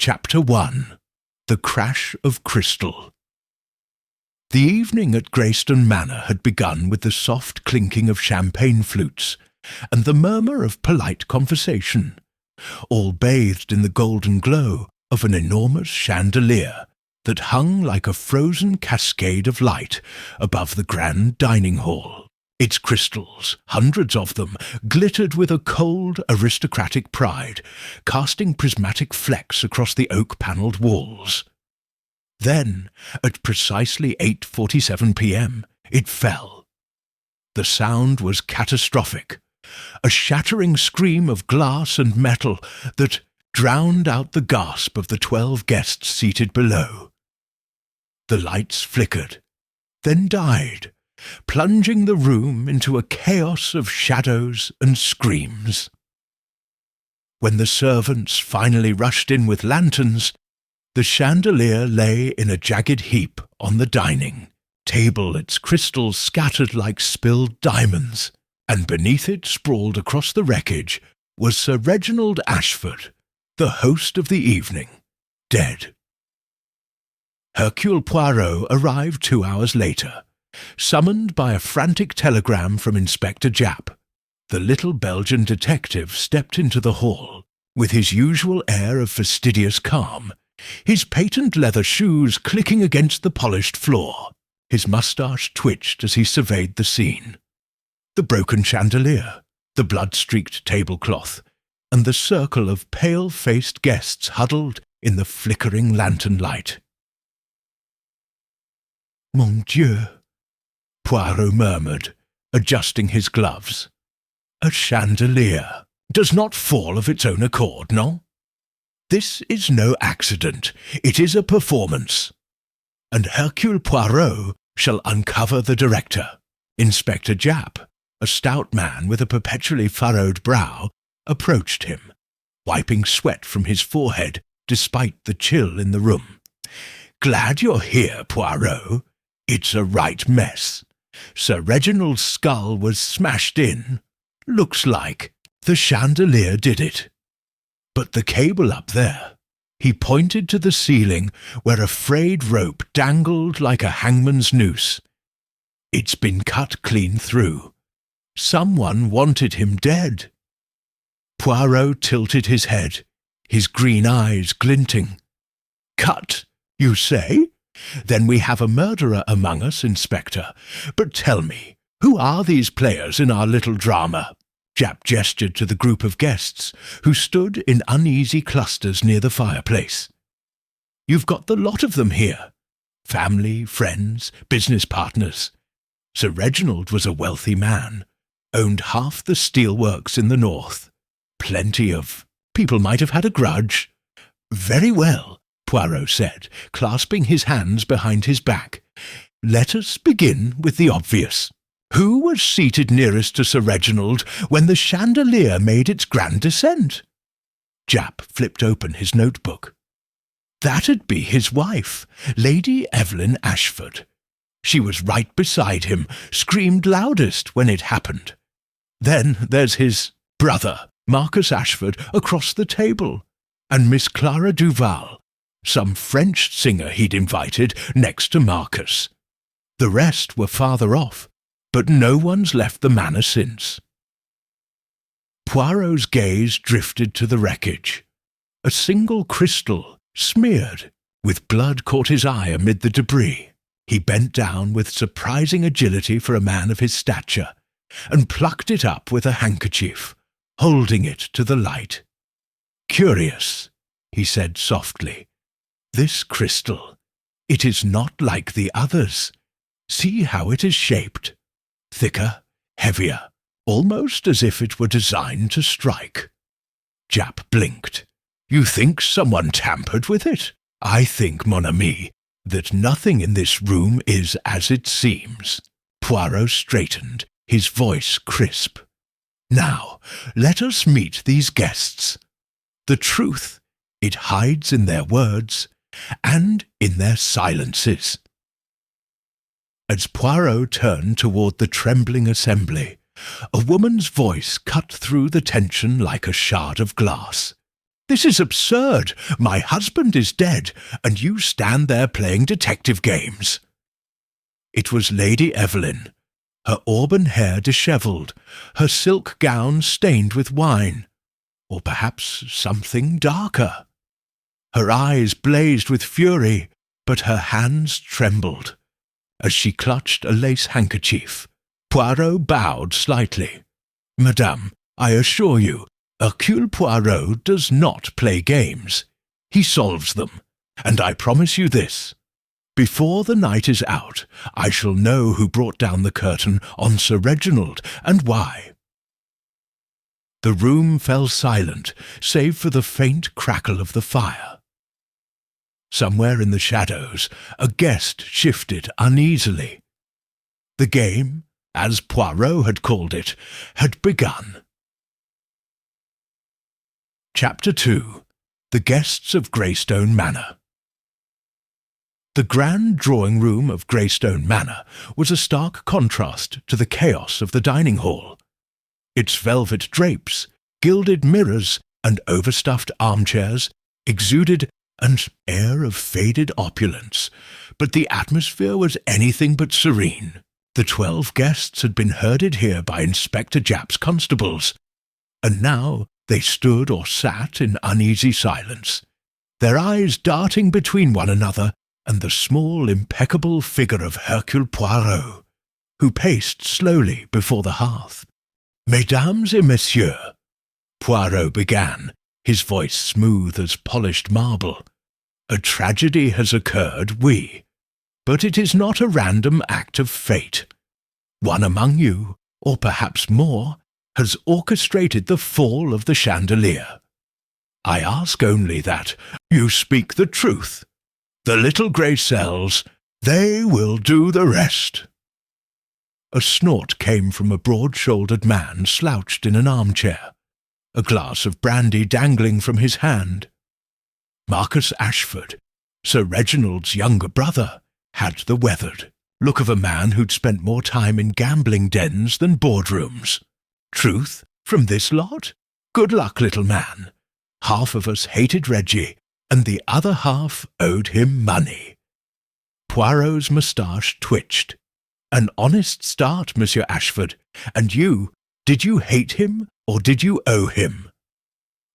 Chapter 1. The Crash of Crystal. The evening at Graston Manor had begun with the soft clinking of champagne flutes and the murmur of polite conversation, all bathed in the golden glow of an enormous chandelier that hung like a frozen cascade of light above the grand dining hall. Its crystals, hundreds of them, glittered with a cold, aristocratic pride, casting prismatic flecks across the oak-panelled walls. Then, at precisely 8:47 p.m., it fell. The sound was catastrophic, a shattering scream of glass and metal that drowned out the gasp of the 12 guests seated below. The lights flickered, then died, plunging the room into a chaos of shadows and screams. When the servants finally rushed in with lanterns, the chandelier lay in a jagged heap on the dining table, its crystals scattered like spilled diamonds, and beneath it, sprawled across the wreckage, was Sir Reginald Ashford, the host of the evening, dead. Hercule Poirot arrived 2 hours later, summoned by a frantic telegram from Inspector Japp. The little Belgian detective stepped into the hall with his usual air of fastidious calm, his patent leather shoes clicking against the polished floor. His moustache twitched as he surveyed the scene. The broken chandelier, the blood-streaked tablecloth, and the circle of pale-faced guests huddled in the flickering lantern light. "Mon Dieu," Poirot murmured, adjusting his gloves. "A chandelier does not fall of its own accord, no? This is no accident. It is a performance. And Hercule Poirot shall uncover the director." Inspector Japp, a stout man with a perpetually furrowed brow, approached him, wiping sweat from his forehead despite the chill in the room. "Glad you're here, Poirot. It's a right mess. Sir Reginald's skull was smashed in. Looks like the chandelier did it. But the cable up there," he pointed to the ceiling where a frayed rope dangled like a hangman's noose. "It's been cut clean through. Someone wanted him dead." Poirot tilted his head, his green eyes glinting. "Cut, you say? Then we have a murderer among us, Inspector. But tell me, who are these players in our little drama?" Japp gestured to the group of guests, who stood in uneasy clusters near the fireplace. "You've got the lot of them here. Family, friends, business partners. Sir Reginald was a wealthy man, owned half the steelworks in the north. Plenty of people might have had a grudge." "Very well," Poirot said, clasping his hands behind his back. "Let us begin with the obvious. Who was seated nearest to Sir Reginald when the chandelier made its grand descent?" Japp flipped open his notebook. "That'd be his wife, Lady Evelyn Ashford. She was right beside him, screamed loudest when it happened. Then there's his brother, Marcus Ashford, across the table, and Miss Clara Duval, some French singer he'd invited, next to Marcus. The rest were farther off, but no one's left the manor since." Poirot's gaze drifted to the wreckage. A single crystal, smeared with blood, caught his eye amid the debris. He bent down with surprising agility for a man of his stature, and plucked it up with a handkerchief, holding it to the light. "Curious," he said softly. "This crystal, it is not like the others. See how it is shaped. Thicker, heavier, almost as if it were designed to strike." Japp blinked. "You think someone tampered with it? I think, mon ami, that nothing in this room is as it seems." Poirot straightened, his voice crisp. "Now, let us meet these guests. The truth, it hides in their words and in their silences." As Poirot turned toward the trembling assembly, a woman's voice cut through the tension like a shard of glass. This is absurd. My husband is dead, and you stand there playing detective games." It was Lady Evelyn, her auburn hair dishevelled, her silk gown stained with wine, or perhaps something darker. Her eyes blazed with fury, but her hands trembled. As she clutched a lace handkerchief, Poirot bowed slightly. "Madame, I assure you, Hercule Poirot does not play games. He solves them, and I promise you this. Before the night is out, I shall know who brought down the curtain on Sir Reginald and why." The room fell silent, save for the faint crackle of the fire. Somewhere in the shadows, a guest shifted uneasily. The game, as Poirot had called it, had begun. Chapter 2. The Guests of Greystone Manor. The grand drawing-room of Graston Manor was a stark contrast to the chaos of the dining hall. Its velvet drapes, gilded mirrors, and overstuffed armchairs exuded an air of faded opulence, but the atmosphere was anything but serene. The 12 guests had been herded here by Inspector Japp's constables, and now they stood or sat in uneasy silence, their eyes darting between one another and the small, impeccable figure of Hercule Poirot, who paced slowly before the hearth. "Mesdames et messieurs," Poirot began, his voice smooth as polished marble, "a tragedy has occurred, oui, but it is not a random act of fate. One among you, or perhaps more, has orchestrated the fall of the chandelier. I ask only that you speak the truth. The little grey cells, they will do the rest." A snort came from a broad-shouldered man slouched in an armchair, a glass of brandy dangling from his hand. Marcus Ashford, Sir Reginald's younger brother, had the weathered look of a man who'd spent more time in gambling dens than boardrooms. Truth from this lot? Good luck, little man. Half of us hated Reggie, and the other half owed him money. Poirot's moustache twitched. "An honest start, Monsieur Ashford. And you, did you hate him, or did you owe him?"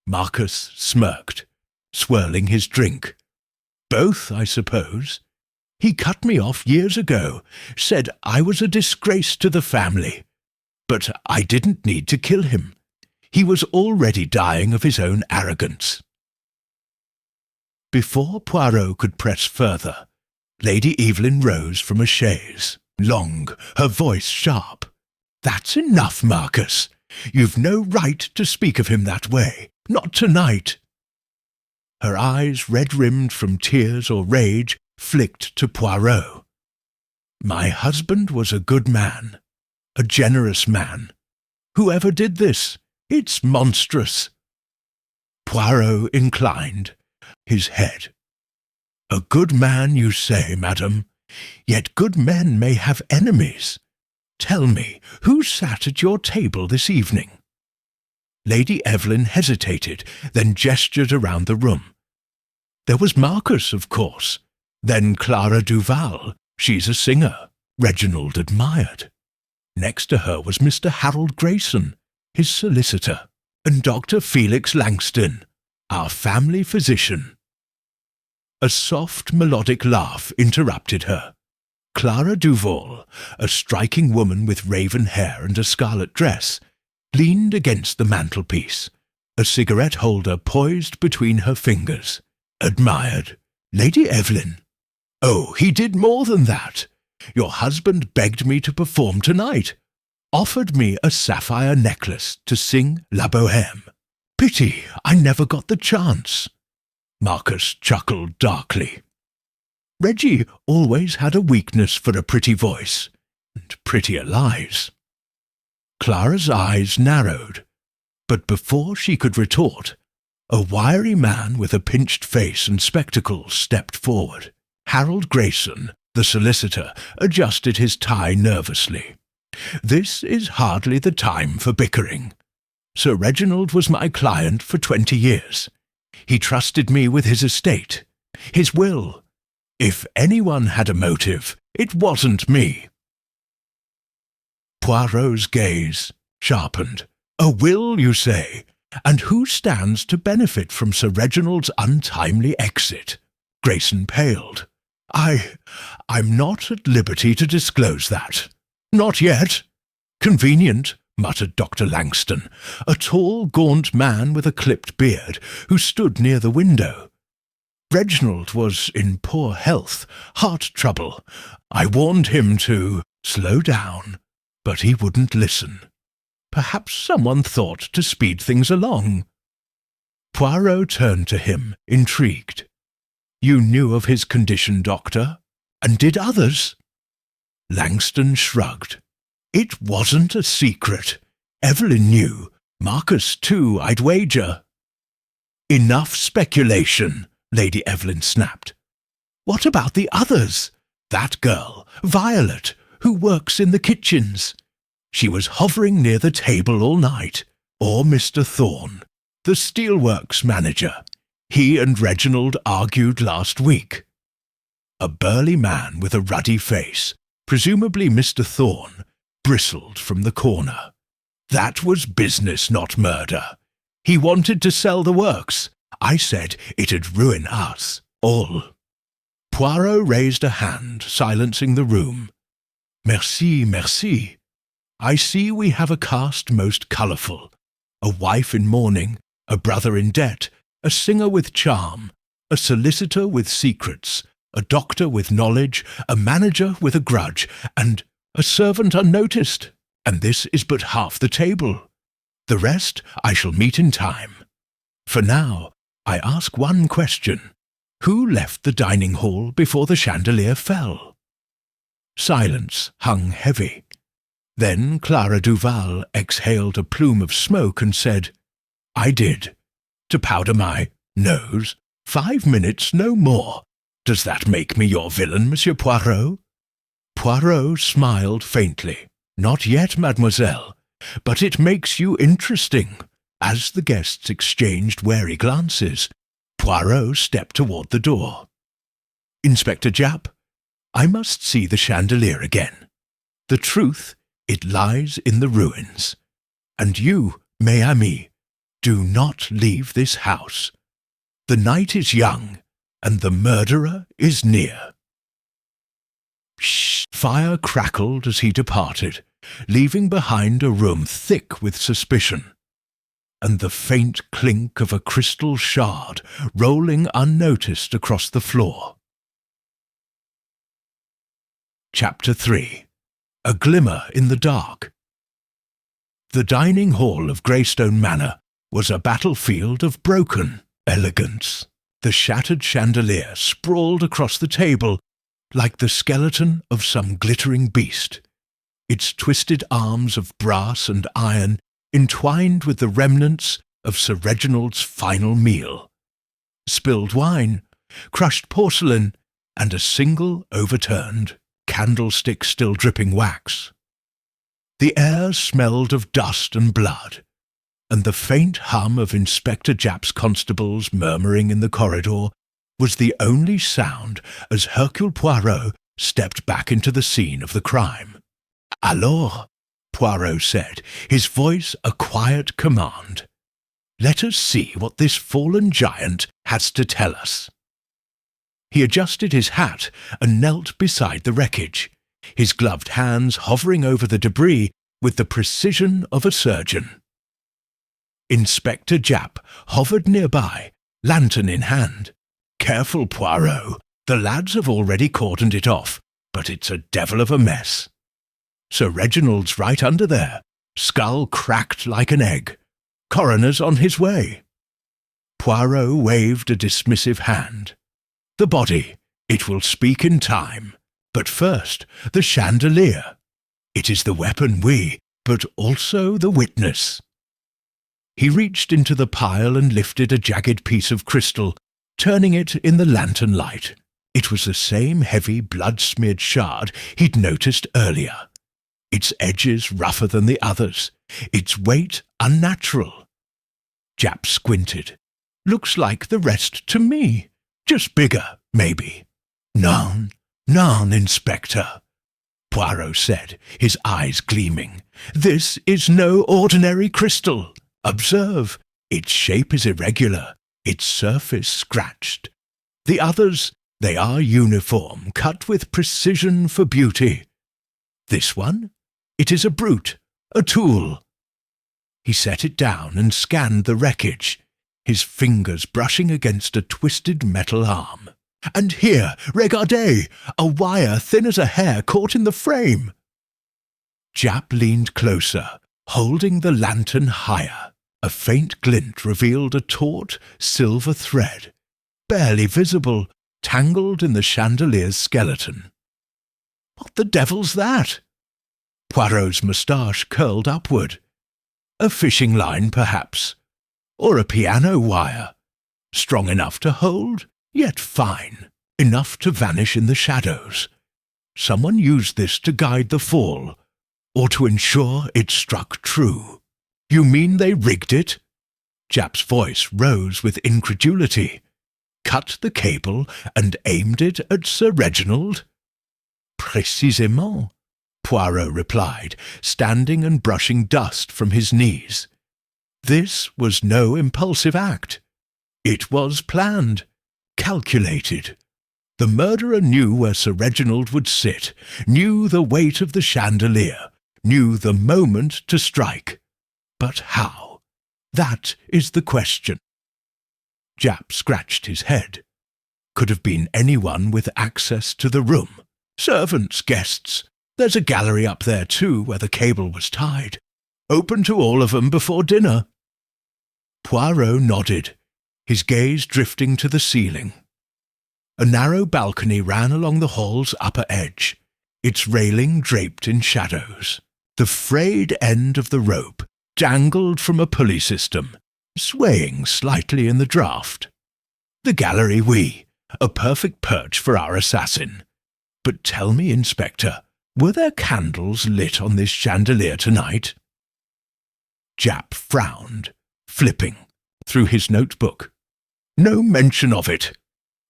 Marcus smirked, swirling his drink. "Both, I suppose. He cut me off years ago, said I was a disgrace to the family. But I didn't need to kill him. He was already dying of his own arrogance." Before Poirot could press further, Lady Evelyn rose from a chaise, long, her voice sharp. "That's enough, Marcus. You've no right to speak of him that way. Not tonight." Her eyes, red-rimmed from tears or rage, flicked to Poirot. "My husband was a good man, a generous man. Whoever did this? It's monstrous." Poirot inclined his head. "A good man, you say, madam? Yet good men may have enemies. Tell me, who sat at your table this evening?" Lady Evelyn hesitated, then gestured around the room. "There was Marcus, of course. Then Clara Duval. She's a singer. Reginald admired. Next to her was Mr. Harold Grayson, his solicitor, and Dr. Felix Langston, our family physician." A soft, melodic laugh interrupted her. Clara Duval, a striking woman with raven hair and a scarlet dress, leaned against the mantelpiece, a cigarette holder poised between her fingers. "Admired. Lady Evelyn. Oh, he did more than that. Your husband begged me to perform tonight, offered me a sapphire necklace to sing La Bohème. Pity I never got the chance." Marcus chuckled darkly. Reggie always had a weakness for a pretty voice, and prettier lies. Clara's eyes narrowed, but before she could retort, a wiry man with a pinched face and spectacles stepped forward. Harold Grayson, the solicitor, adjusted his tie nervously. "This is hardly the time for bickering. Sir Reginald was my client for 20 years. He trusted me with his estate, his will. If anyone had a motive, it wasn't me." Poirot's gaze sharpened. "A will, you say? And who stands to benefit from Sir Reginald's untimely exit?" Grayson paled. I'm not at liberty to disclose that. Not yet." "Convenient," muttered Dr. Langston, a tall, gaunt man with a clipped beard, who stood near the window. "Reginald was in poor health, heart trouble. I warned him to slow down, but he wouldn't listen. Perhaps someone thought to speed things along." Poirot turned to him, intrigued. "You knew of his condition, Doctor? And did others?" Langston shrugged. "It wasn't a secret. Evelyn knew. Marcus, too, I'd wager." "Enough speculation," Lady Evelyn snapped. "What about the others? That girl, Violet, who works in the kitchens. She was hovering near the table all night. Or Mr. Thorne, the steelworks manager. He and Reginald argued last week." A burly man with a ruddy face, presumably Mr. Thorne, bristled from the corner. "That was business, not murder. He wanted to sell the works. I said it'd ruin us, all." Poirot raised a hand, silencing the room. "Merci, merci. I see we have a cast most colourful. A wife in mourning, a brother in debt, a singer with charm, a solicitor with secrets, a doctor with knowledge, a manager with a grudge, and a servant unnoticed. And this is but half the table. The rest I shall meet in time. For now, I ask one question. Who left the dining hall before the chandelier fell?" Silence hung heavy. Then Clara Duval exhaled a plume of smoke and said, "I did. To powder my nose. 5 minutes, no more. Does that make me your villain, Monsieur Poirot?" Poirot smiled faintly. "Not yet, mademoiselle, but it makes you interesting." As the guests exchanged wary glances, Poirot stepped toward the door. "Inspector Japp, I must see the chandelier again. The truth, it lies in the ruins. And you, mes amis, do not leave this house. The night is young, and the murderer is near." Fire crackled as he departed, leaving behind a room thick with suspicion, and the faint clink of a crystal shard rolling unnoticed across the floor. Chapter 3. A Glimmer in the Dark. The dining hall of Greystone Manor was a battlefield of broken elegance. The shattered chandelier sprawled across the table like the skeleton of some glittering beast, its twisted arms of brass and iron entwined with the remnants of Sir Reginald's final meal. Spilled wine, crushed porcelain, and a single overturned candlestick still dripping wax. The air smelled of dust and blood, and the faint hum of Inspector Japp's constables murmuring in the corridor was the only sound as Hercule Poirot stepped back into the scene of the crime. "Alors," Poirot said, his voice a quiet command, "let us see what this fallen giant has to tell us." He adjusted his hat and knelt beside the wreckage, his gloved hands hovering over the debris with the precision of a surgeon. Inspector Japp hovered nearby, lantern in hand. "Careful, Poirot. The lads have already cordoned it off, but it's a devil of a mess. Sir Reginald's right under there, skull cracked like an egg. Coroner's on his way." Poirot waved a dismissive hand. "The body, it will speak in time. But first, the chandelier. It is the weapon but also the witness." He reached into the pile and lifted a jagged piece of crystal, turning it in the lantern light. It was the same heavy, blood-smeared shard he'd noticed earlier. Its edges rougher than the others, its weight unnatural. Japp squinted. Looks like the rest to me. Just bigger, maybe. None, Inspector, Poirot said, his eyes gleaming. This is no ordinary crystal. Observe, its shape is irregular, its surface scratched. The others, they are uniform, cut with precision for beauty. This one? It is a brute, a tool. He set it down and scanned the wreckage, his fingers brushing against a twisted metal arm. And here, regardez, a wire thin as a hair caught in the frame. Jap leaned closer, holding the lantern higher. A faint glint revealed a taut silver thread, barely visible, tangled in the chandelier's skeleton. What the devil's that? Poirot's moustache curled upward. A fishing line, perhaps, or a piano wire, strong enough to hold, yet fine, enough to vanish in the shadows. Someone used this to guide the fall, or to ensure it struck true. You mean they rigged it? Jap's voice rose with incredulity. Cut the cable and aimed it at Sir Reginald? Précisément, Poirot replied, standing and brushing dust from his knees. This was no impulsive act. It was planned, calculated. The murderer knew where Sir Reginald would sit, knew the weight of the chandelier, knew the moment to strike. But how? That is the question. Jap scratched his head. Could have been anyone with access to the room. Servants, guests. There's a gallery up there too, where the cable was tied. Open to all of them before dinner. Poirot nodded, his gaze drifting to the ceiling. A narrow balcony ran along the hall's upper edge, its railing draped in shadows. The frayed end of the rope dangled from a pulley system, swaying slightly in the draught. The gallery, a perfect perch for our assassin. But tell me, Inspector, were there candles lit on this chandelier tonight? Jap frowned, flipping through his notebook. No mention of it.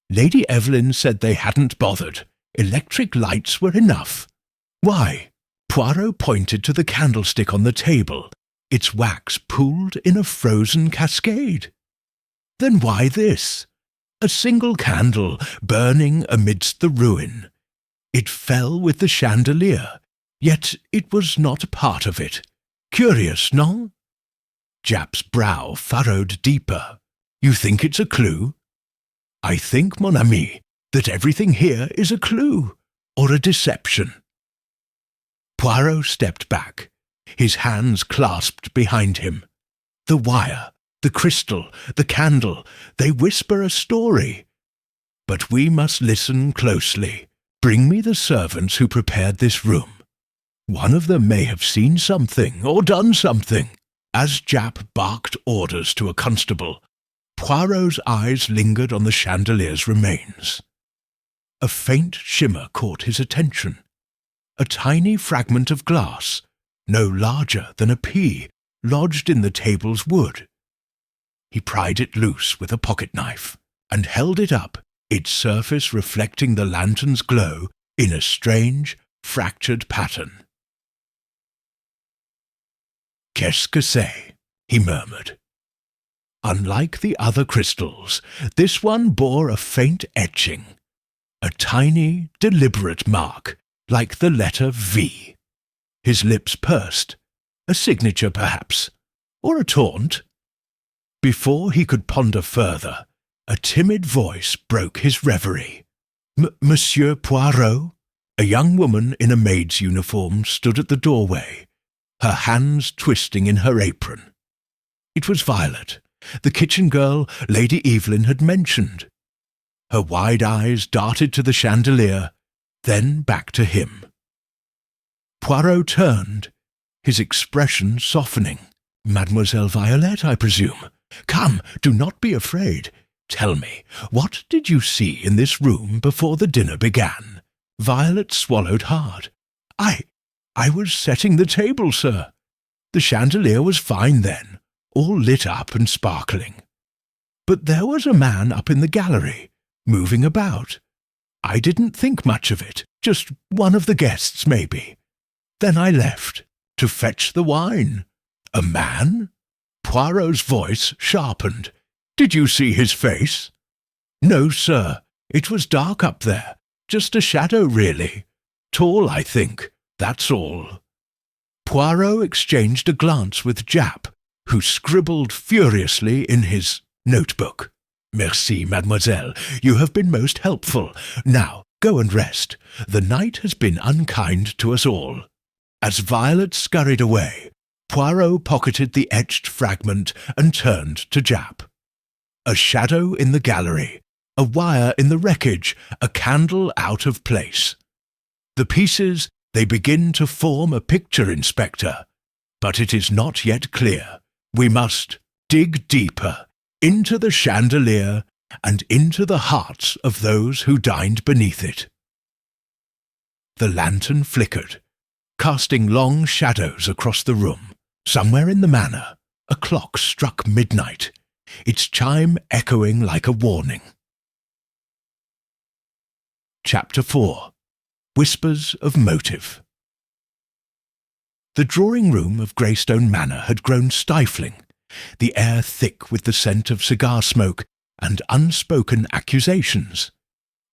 Lady Evelyn said they hadn't bothered. Electric lights were enough. Why? Poirot pointed to the candlestick on the table, its wax pooled in a frozen cascade. Then why this? A single candle burning amidst the ruin. It fell with the chandelier, yet it was not part of it. Curious, no? Jap's brow furrowed deeper. You think it's a clue? I think, mon ami, that everything here is a clue, or a deception. Poirot stepped back, his hands clasped behind him. The wire, the crystal, the candle, they whisper a story. But we must listen closely. Bring me the servants who prepared this room. One of them may have seen something or done something. As Jap barked orders to a constable, Poirot's eyes lingered on the chandelier's remains. A faint shimmer caught his attention. A tiny fragment of glass, no larger than a pea, lodged in the table's wood. He pried it loose with a pocket-knife and held it up, its surface reflecting the lantern's glow in a strange, fractured pattern. Qu'est-ce que c'est? He murmured. Unlike the other crystals, this one bore a faint etching, a tiny, deliberate mark, like the letter V. His lips pursed, a signature perhaps, or a taunt. Before he could ponder further, a timid voice broke his reverie. Monsieur Poirot? A young woman in a maid's uniform stood at the doorway, her hands twisting in her apron. It was Violet, the kitchen girl Lady Evelyn had mentioned. Her wide eyes darted to the chandelier, then back to him. Poirot turned, his expression softening. Mademoiselle Violette, I presume. Come, do not be afraid. Tell me, what did you see in this room before the dinner began? Violet swallowed hard. I was setting the table, sir. The chandelier was fine then, all lit up and sparkling. but there was a man up in the gallery, moving about. I didn't think much of it, just one of the guests, maybe. Then I left, to fetch the wine. A man? Poirot's voice sharpened. Did you see his face? No, sir. It was dark up there. Just a shadow, really. Tall, I think. That's all. Poirot exchanged a glance with Japp, who scribbled furiously in his notebook. Merci, mademoiselle. You have been most helpful. Now, go and rest. The night has been unkind to us all. As Violet scurried away, Poirot pocketed the etched fragment and turned to Japp. A shadow in the gallery, a wire in the wreckage, a candle out of place. The pieces, they begin to form a picture, Inspector. But it is not yet clear. We must dig deeper, into the chandelier and into the hearts of those who dined beneath it. The lantern flickered, casting long shadows across the room. Somewhere in the manor, a clock struck midnight, its chime echoing like a warning. Chapter 4. Whispers of Motive. The drawing-room of Greystone Manor had grown stifling, the air thick with the scent of cigar smoke and unspoken accusations.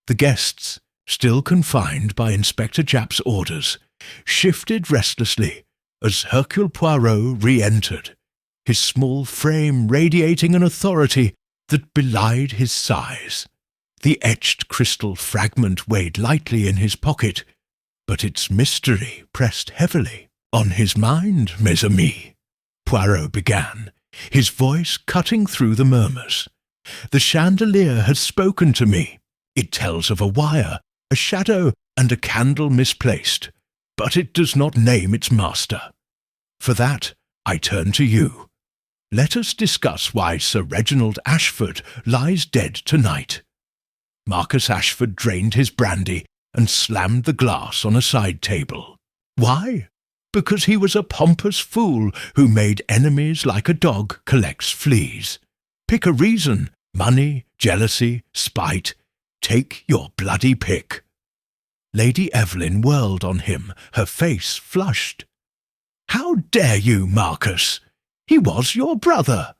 The guests, still confined by Inspector Japp's orders, shifted restlessly as Hercule Poirot re-entered, his small frame radiating an authority that belied his size. The etched crystal fragment weighed lightly in his pocket, but its mystery pressed heavily on his mind, mes amis. Poirot began, his voice cutting through the murmurs. The chandelier has spoken to me. It tells of a wire, a shadow, and a candle misplaced, but it does not name its master. For that, I turn to you. Let us discuss why Sir Reginald Ashford lies dead tonight. Marcus Ashford drained his brandy and slammed the glass on a side table. Why? Because he was a pompous fool who made enemies like a dog collects fleas. Pick a reason. Money, jealousy, spite. Take your bloody pick. Lady Evelyn whirled on him, her face flushed. How dare you, Marcus? He was your brother.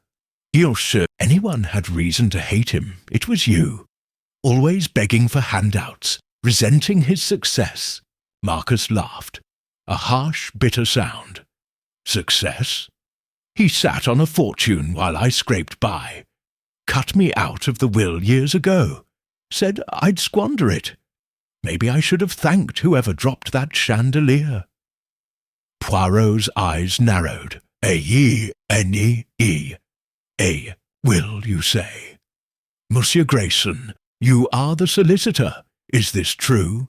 You're sure anyone had reason to hate him, it was you. Always begging for handouts, resenting his success. Marcus laughed. A harsh, bitter sound. Success? He sat on a fortune while I scraped by. Cut me out of the will years ago. Said I'd squander it. Maybe I should have thanked whoever dropped that chandelier. Poirot's eyes narrowed. A will, you say? Monsieur Grayson, you are the solicitor. Is this true?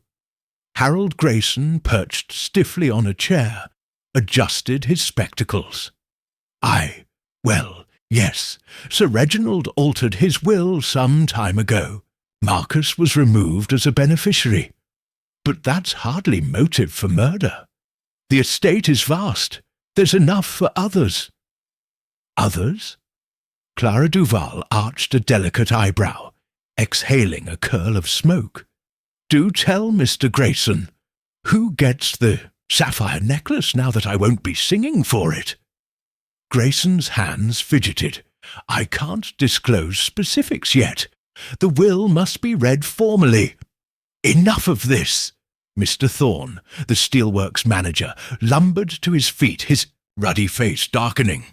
Harold Grayson, perched stiffly on a chair, adjusted his spectacles. Well, yes, Sir Reginald altered his will some time ago. Marcus was removed as a beneficiary. But that's hardly motive for murder. The estate is vast. There's enough for others. Others? Clara Duval arched a delicate eyebrow, exhaling a curl of smoke. Do tell, Mr. Grayson, who gets the sapphire necklace now that I won't be singing for it? Grayson's hands fidgeted. I can't disclose specifics yet. The will must be read formally. Enough of this! Mr. Thorne, the steelworks manager, lumbered to his feet, his ruddy face darkening.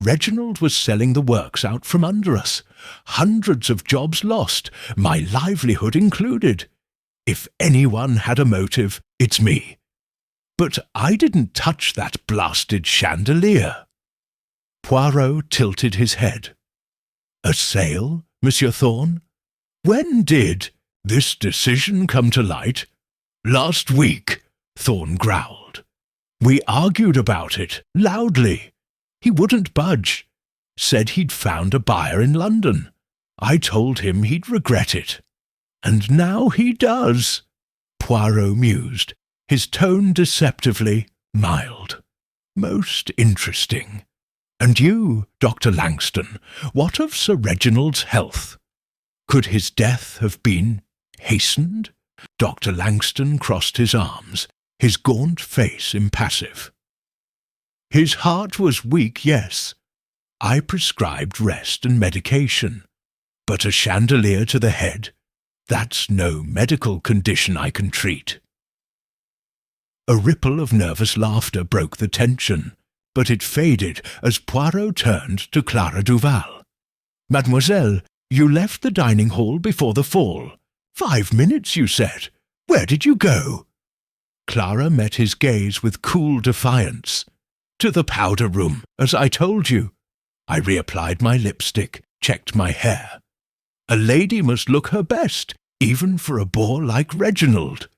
Reginald was selling the works out from under us. Hundreds of jobs lost, my livelihood included. If anyone had a motive, it's me. But I didn't touch that blasted chandelier. Poirot tilted his head. A sale, Monsieur Thorne? When did this decision come to light? Last week, Thorne growled. We argued about it, loudly. He wouldn't budge. Said he'd found a buyer in London. I told him he'd regret it. And now he does, Poirot mused, his tone deceptively mild. Most interesting. And you, Dr. Langston, what of Sir Reginald's health? Could his death have been hastened? Dr. Langston crossed his arms, his gaunt face impassive. His heart was weak, yes. I prescribed rest and medication. But a chandelier to the head, that's no medical condition I can treat. A ripple of nervous laughter broke the tension, but it faded as Poirot turned to Clara Duval. Mademoiselle, you left the dining hall before the fall. 5 minutes, you said. Where did you go? Clara met his gaze with cool defiance. To the powder room, as I told you. I reapplied my lipstick, checked my hair. A lady must look her best, even for a boor like Reginald.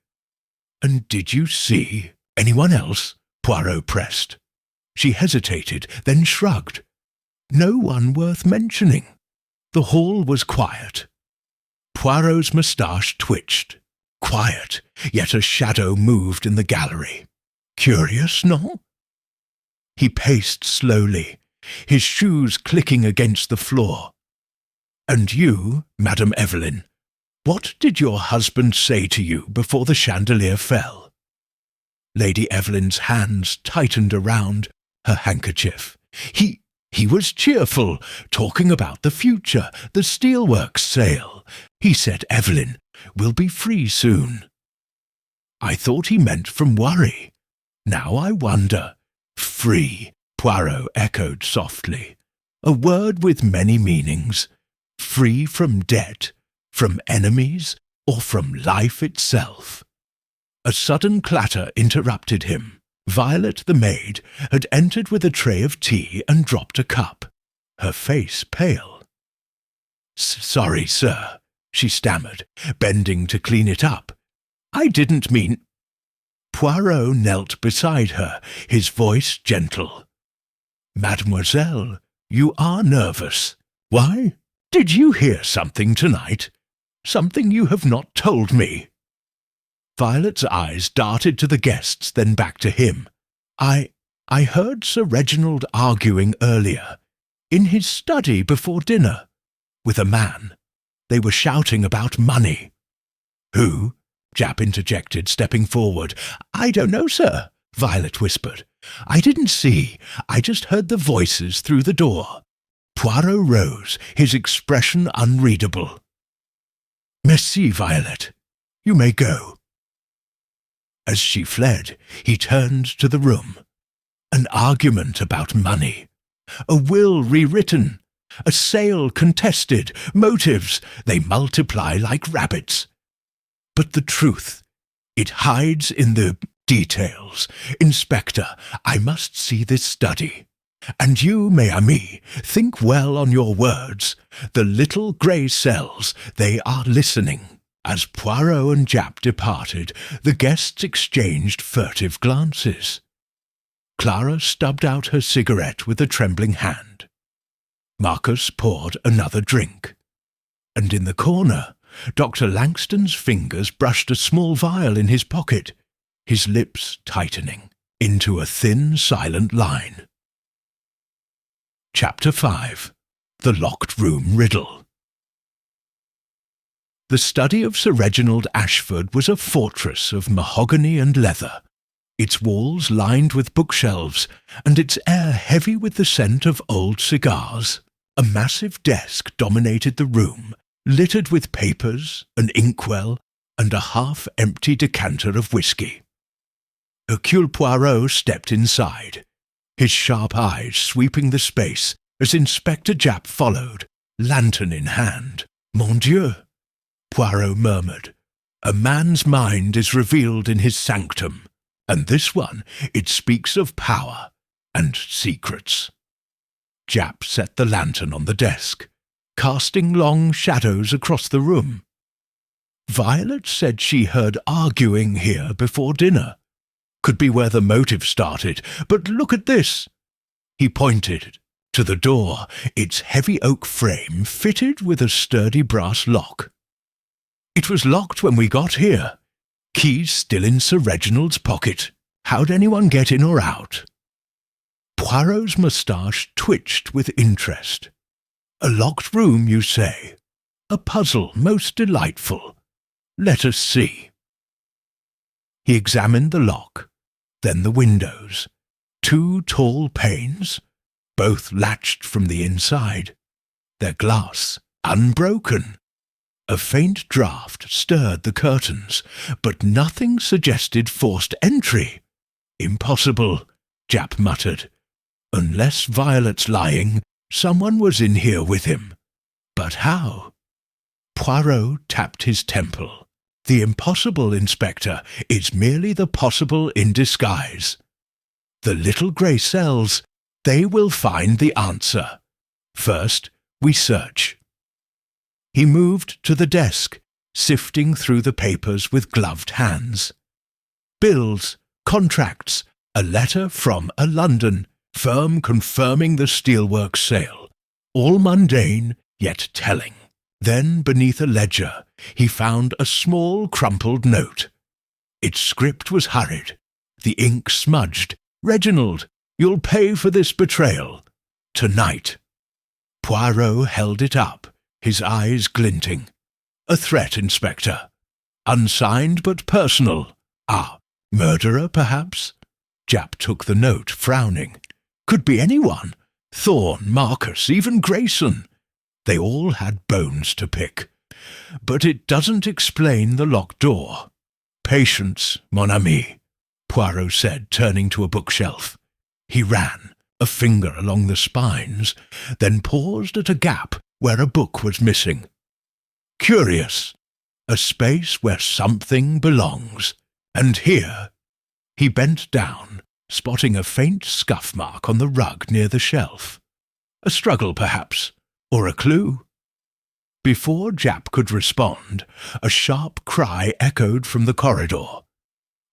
And did you see anyone else? Poirot pressed. She hesitated, then shrugged. No one worth mentioning. The hall was quiet. Poirot's moustache twitched. Quiet, yet a shadow moved in the gallery. Curious, no? He paced slowly, his shoes clicking against the floor. And you, Madame Evelyn, what did your husband say to you before the chandelier fell? Lady Evelyn's hands tightened around her handkerchief. He was cheerful, talking about the future, the steelworks sale. He said Evelyn will be free soon. I thought he meant from worry. Now I wonder. Free, Poirot echoed softly. A word with many meanings. Free from debt, from enemies, or from life itself. A sudden clatter interrupted him. Violet, the maid, had entered with a tray of tea and dropped a cup, her face pale. Sorry, sir, she stammered, bending to clean it up. I didn't mean— Poirot knelt beside her, his voice gentle. Mademoiselle, you are nervous. Why? Did you hear something tonight? Something you have not told me? Violet's eyes darted to the guests, then back to him. I heard Sir Reginald arguing earlier, in his study before dinner, with a man. They were shouting about money. Who? Japp interjected, stepping forward. I don't know, sir, Violet whispered. I didn't see. I just heard the voices through the door. Poirot rose, his expression unreadable. Merci, Violet. You may go. As she fled, he turned to the room. An argument about money. A will rewritten. A sale contested. Motives, they multiply like rabbits. But the truth, it hides in the details. Inspector, I must see this study. And you, mes amis, think well on your words. The little grey cells, they are listening. As Poirot and Japp departed, the guests exchanged furtive glances. Clara stubbed out her cigarette with a trembling hand. Marcus poured another drink. And in the corner, Dr. Langston's fingers brushed a small vial in his pocket, his lips tightening into a thin, silent line. Chapter 5. The Locked Room Riddle. The study of Sir Reginald Ashford was a fortress of mahogany and leather, its walls lined with bookshelves, and its air heavy with the scent of old cigars. A massive desk dominated the room, littered with papers, an inkwell, and a half-empty decanter of whisky. Hercule Poirot stepped inside, his sharp eyes sweeping the space as Inspector Japp followed, lantern in hand. Mon Dieu! Poirot murmured. A man's mind is revealed in his sanctum, and this one, it speaks of power and secrets. Japp set the lantern on the desk, casting long shadows across the room. Violet said she heard arguing here before dinner. Could be where the motive started, but look at this. He pointed to the door, its heavy oak frame fitted with a sturdy brass lock. It was locked when we got here. Keys still in Sir Reginald's pocket. How'd anyone get in or out? Poirot's moustache twitched with interest. A locked room, you say? A puzzle most delightful. Let us see. He examined the lock, then the windows. 2 tall panes, both latched from the inside, their glass unbroken. A faint draught stirred the curtains, but nothing suggested forced entry. Impossible, Japp muttered. Unless Violet's lying, someone was in here with him. But how? Poirot tapped his temple. The impossible, Inspector, is merely the possible in disguise. The little grey cells, they will find the answer. First, we search. He moved to the desk, sifting through the papers with gloved hands. Bills, contracts, a letter from a London firm confirming the steelworks sale. All mundane, yet telling. Then, beneath a ledger, he found a small crumpled note. Its script was hurried, the ink smudged. Reginald, you'll pay for this betrayal. Tonight. Poirot held it up, his eyes glinting. A threat, Inspector. Unsigned but personal. Ah, murderer, perhaps? Japp took the note, frowning. Could be anyone. Thorne, Marcus, even Grayson. They all had bones to pick. But it doesn't explain the locked door. Patience, mon ami, Poirot said, turning to a bookshelf. He ran, a finger along the spines, then paused at a gap where a book was missing. Curious, a space where something belongs. And here, he bent down, spotting a faint scuff mark on the rug near the shelf. A struggle, perhaps, or a clue. Before Japp could respond, a sharp cry echoed from the corridor.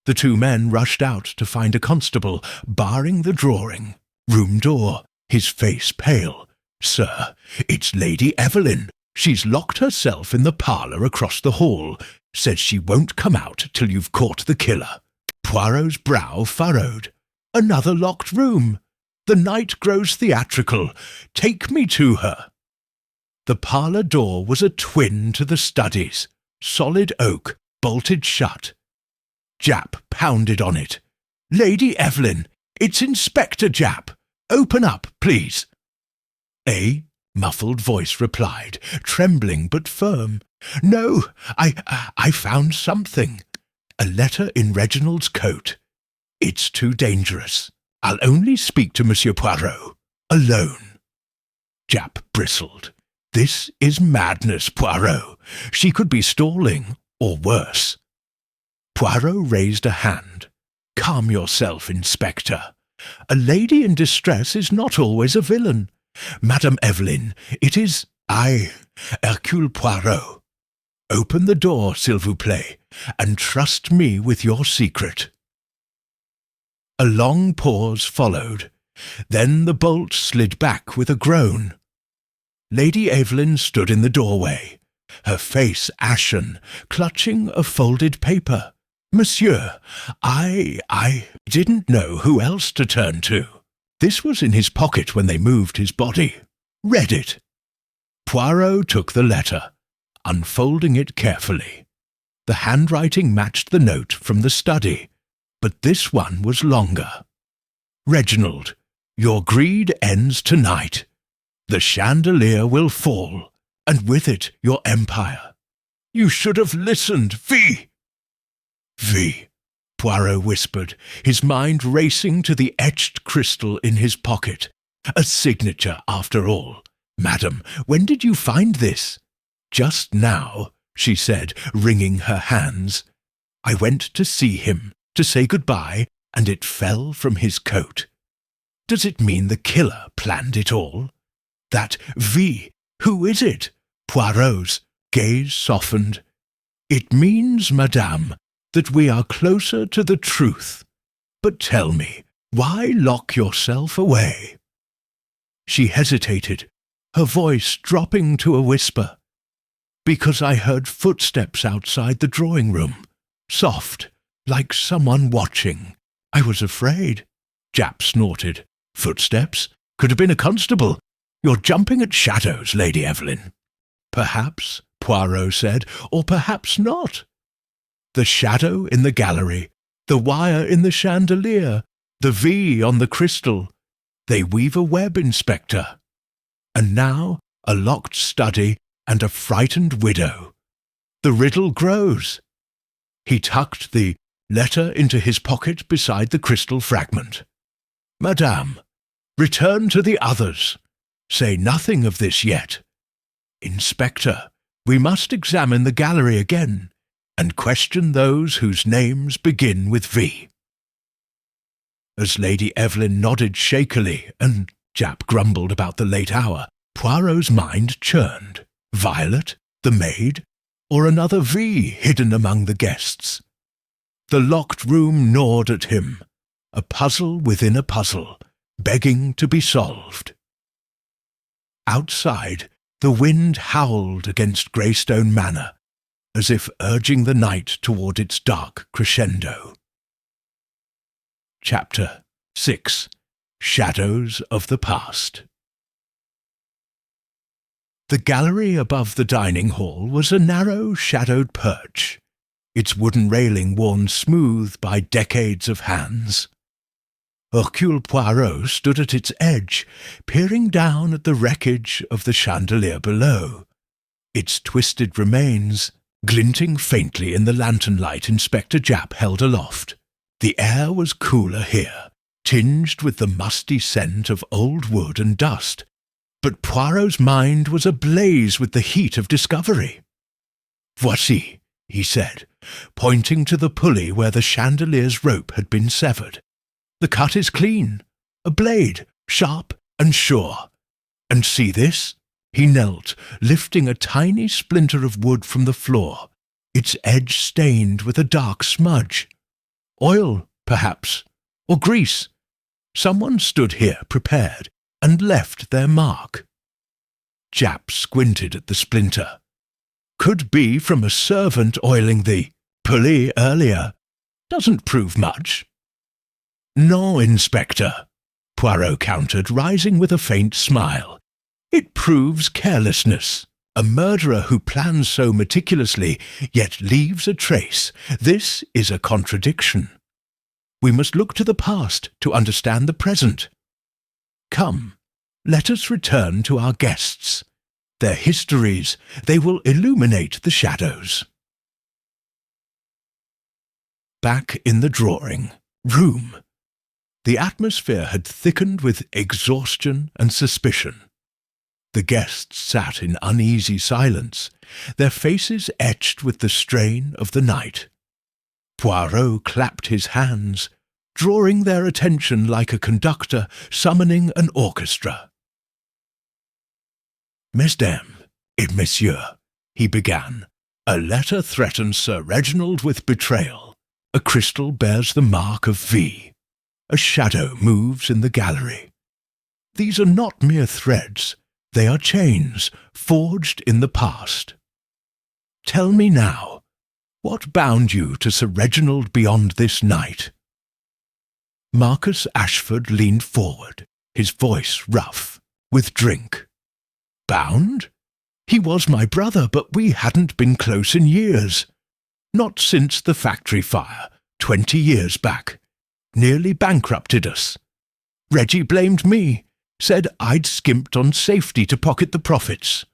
The 2 men rushed out to find a constable barring the drawing room door, his face pale. Sir, it's Lady Evelyn. She's locked herself in the parlour across the hall. Says she won't come out till you've caught the killer. Poirot's brow furrowed. Another locked room. The night grows theatrical. Take me to her. The parlour door was a twin to the study's, solid oak, bolted shut. Japp pounded on it. Lady Evelyn, it's Inspector Japp. Open up, please. A muffled voice replied, trembling but firm. No, I found something. A letter in Reginald's coat. It's too dangerous. I'll only speak to Monsieur Poirot. Alone. Japp bristled. This is madness, Poirot. She could be stalling, or worse. Poirot raised a hand. Calm yourself, Inspector. A lady in distress is not always a villain. Madame Evelyn, it is I, Hercule Poirot. Open the door, s'il vous plaît, and trust me with your secret. A long pause followed. Then the bolt slid back with a groan. Lady Evelyn stood in the doorway, her face ashen, clutching a folded paper. Monsieur, I didn't know who else to turn to. This was in his pocket when they moved his body. Read it. Poirot took the letter, unfolding it carefully. The handwriting matched the note from the study, but this one was longer. Reginald, your greed ends tonight. The chandelier will fall, and with it your empire. You should have listened, V. V, Poirot whispered, his mind racing to the etched crystal in his pocket. A signature, after all. Madam, when did you find this? Just now, she said, wringing her hands. I went to see him, to say goodbye, and it fell from his coat. Does it mean the killer planned it all? That V, who is it? Poirot's gaze softened. It means, madame, that we are closer to the truth. But tell me, why lock yourself away? She hesitated, her voice dropping to a whisper. Because I heard footsteps outside the drawing room, soft, like someone watching. I was afraid. Japp snorted. Footsteps? Could have been a constable. You're jumping at shadows, Lady Evelyn. Perhaps, Poirot said, or perhaps not. The shadow in the gallery, the wire in the chandelier, the V on the crystal. They weave a web, Inspector. And now a locked study and a frightened widow. The riddle grows. He tucked the letter into his pocket beside the crystal fragment. Madame, return to the others. Say nothing of this yet. Inspector, we must examine the gallery again and question those whose names begin with V. As Lady Evelyn nodded shakily and Japp grumbled about the late hour, Poirot's mind churned. Violet, the maid, or another V hidden among the guests? The locked room gnawed at him, a puzzle within a puzzle, begging to be solved. Outside, the wind howled against Greystone Manor, as if urging the night toward its dark crescendo. Chapter 6. Shadows of the Past. The gallery above the dining hall was a narrow, shadowed perch, its wooden railing worn smooth by decades of hands. Hercule Poirot stood at its edge, peering down at the wreckage of the chandelier below, its twisted remains glinting faintly in the lantern light Inspector Japp held aloft. The air was cooler here, tinged with the musty scent of old wood and dust, but Poirot's mind was ablaze with the heat of discovery. Voici, he said, pointing to the pulley where the chandelier's rope had been severed. The cut is clean, a blade, sharp and sure. And see this? He knelt, lifting a tiny splinter of wood from the floor, its edge stained with a dark smudge. Oil, perhaps, or grease. Someone stood here prepared and left their mark. Japp squinted at the splinter. Could be from a servant oiling the pulley earlier. Doesn't prove much. No, Inspector, Poirot countered, rising with a faint smile. It proves carelessness. A murderer who plans so meticulously, yet leaves a trace. This is a contradiction. We must look to the past to understand the present. Come, let us return to our guests. Their histories, they will illuminate the shadows. Back in the drawing room. The atmosphere had thickened with exhaustion and suspicion. The guests sat in uneasy silence, their faces etched with the strain of the night. Poirot clapped his hands, drawing their attention like a conductor summoning an orchestra. Mesdames et messieurs, he began, a letter threatens Sir Reginald with betrayal. A crystal bears the mark of V. A shadow moves in the gallery. These are not mere threads. They are chains forged in the past. Tell me now, what bound you to Sir Reginald beyond this night? Marcus Ashford leaned forward, his voice rough, with drink. Bound? He was my brother, but we hadn't been close in years. Not since the factory fire, 20 years back. Nearly bankrupted us. Reggie blamed me. Said I'd skimped on safety to pocket the profits.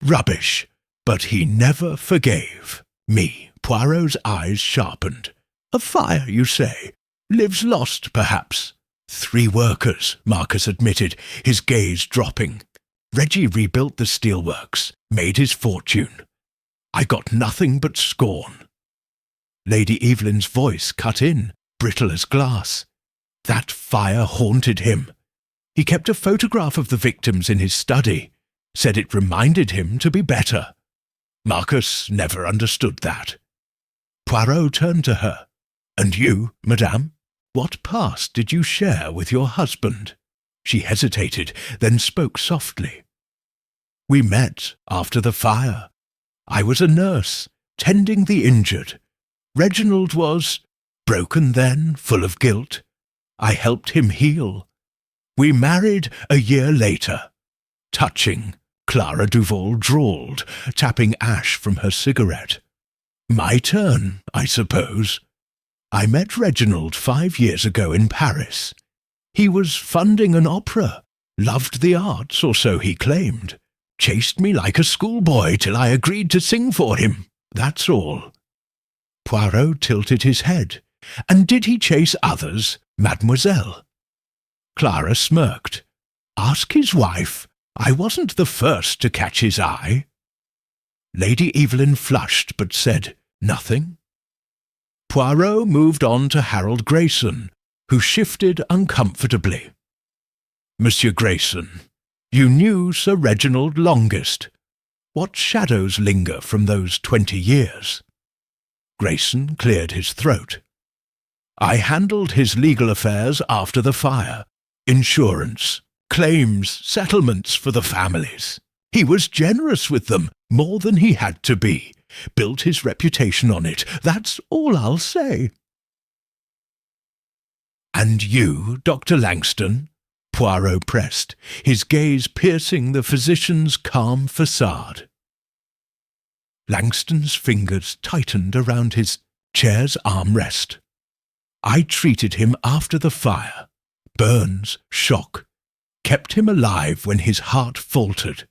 Rubbish. But he never forgave me. Poirot's eyes sharpened. A fire, you say? Lives lost, perhaps. 3 workers, Marcus admitted, his gaze dropping. Reggie rebuilt the steelworks, made his fortune. I got nothing but scorn. Lady Evelyn's voice cut in, brittle as glass. That fire haunted him. He kept a photograph of the victims in his study, said it reminded him to be better. Marcus never understood that. Poirot turned to her. And you, madame, what past did you share with your husband? She hesitated, then spoke softly. We met after the fire. I was a nurse, tending the injured. Reginald was broken then, full of guilt. I helped him heal. We married a year later. Touching, Clara Duval drawled, tapping ash from her cigarette. My turn, I suppose. I met Reginald 5 years ago in Paris. He was funding an opera, loved the arts, or so he claimed. Chased me like a schoolboy till I agreed to sing for him, that's all. Poirot tilted his head. And did he chase others, mademoiselle? Clara smirked. Ask his wife. I wasn't the first to catch his eye. Lady Evelyn flushed, but said nothing. Poirot moved on to Harold Grayson, who shifted uncomfortably. Monsieur Grayson, you knew Sir Reginald longest. What shadows linger from those 20 years? Grayson cleared his throat. I handled his legal affairs after the fire. Insurance, claims, settlements for the families. He was generous with them, more than he had to be. Built his reputation on it, that's all I'll say. And you, Dr. Langston? Poirot pressed, his gaze piercing the physician's calm facade. Langston's fingers tightened around his chair's armrest. I treated him after the fire. Burns, shock. Kept him alive when his heart faltered.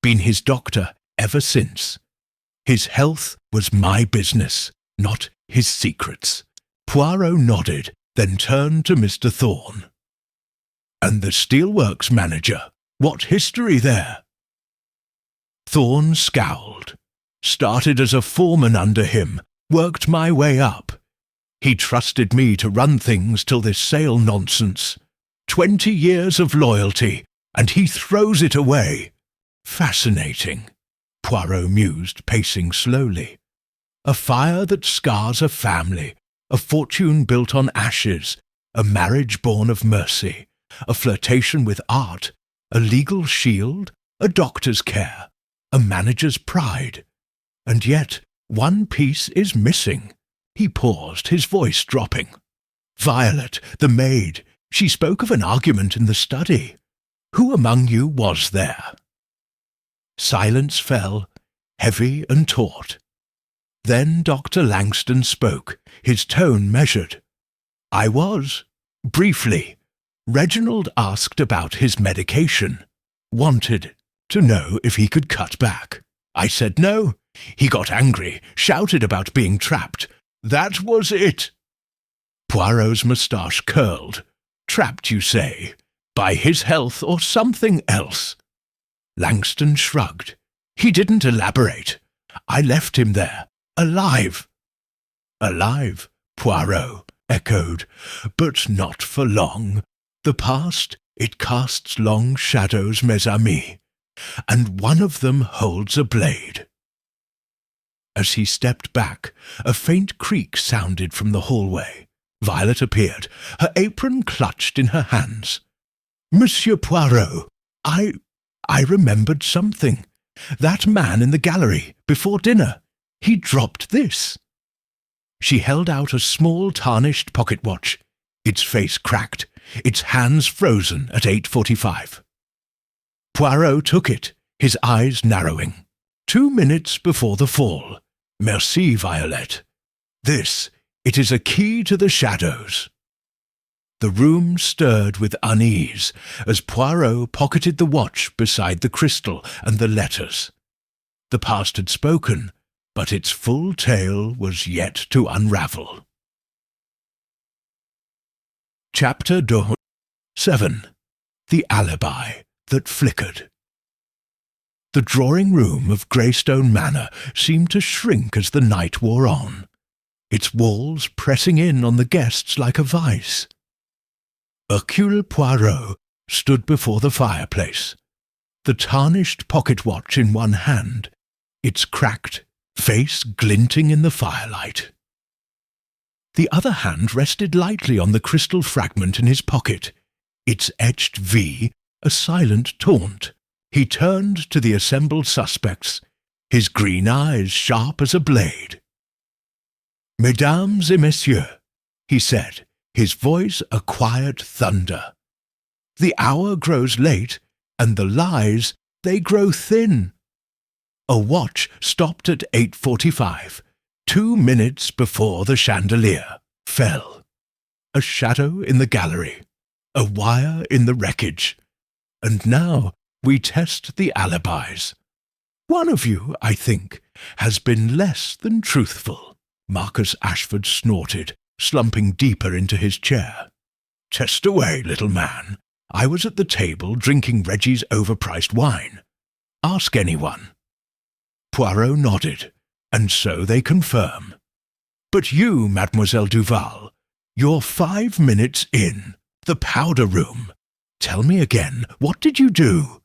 Been his doctor ever since. His health was my business, not his secrets. Poirot nodded, then turned to Mr. Thorne. And the steelworks manager, what history there? Thorne scowled. Started as a foreman under him, worked my way up. He trusted me to run things till this sale nonsense. 20 years of loyalty, and he throws it away. Fascinating, Poirot mused, pacing slowly. A fire that scars a family, a fortune built on ashes, a marriage born of mercy, a flirtation with art, a legal shield, a doctor's care, a manager's pride. And yet one piece is missing. He paused, his voice dropping. Violet, the maid, she spoke of an argument in the study. Who among you was there? Silence fell, heavy and taut. Then Dr. Langston spoke, his tone measured. I was. Briefly. Reginald asked about his medication. Wanted to know if he could cut back. I said no. He got angry, shouted about being trapped. That was it. Poirot's moustache curled. Trapped, you say? By his health or something else? Langston shrugged. He didn't elaborate. I left him there, alive. Alive, Poirot echoed, but not for long. The past, it casts long shadows, mes amis, and one of them holds a blade. As he stepped back, a faint creak sounded from the hallway. Violet appeared, her apron clutched in her hands. Monsieur Poirot, I remembered something. That man in the gallery, before dinner, he dropped this. She held out a small tarnished pocket watch, its face cracked, its hands frozen at 8:45. Poirot took it, his eyes narrowing. 2 minutes before the fall. Merci, Violette. This, it is a key to the shadows. The room stirred with unease as Poirot pocketed the watch beside the crystal and the letters. The past had spoken, but its full tale was yet to unravel. Chapter 7. The Alibi that Flickered. The drawing-room of Greystone Manor seemed to shrink as the night wore on, its walls pressing in on the guests like a vice. Hercule Poirot stood before the fireplace, the tarnished pocket-watch in one hand, its cracked face glinting in the firelight. The other hand rested lightly on the crystal fragment in his pocket, its etched V a silent taunt. He turned to the assembled suspects, his green eyes sharp as a blade. Mesdames et messieurs, he said, his voice a quiet thunder. The hour grows late, and the lies, they grow thin. A watch stopped at 8:45, 2 minutes before the chandelier fell. A shadow in the gallery, a wire in the wreckage. And now we test the alibis. One of you, I think, has been less than truthful. Marcus Ashford snorted, slumping deeper into his chair. Test away, little man. I was at the table drinking Reggie's overpriced wine. Ask anyone. Poirot nodded, and so they confirm. But you, Mademoiselle Duval, you're 5 minutes in. The powder room. Tell me again, what did you do?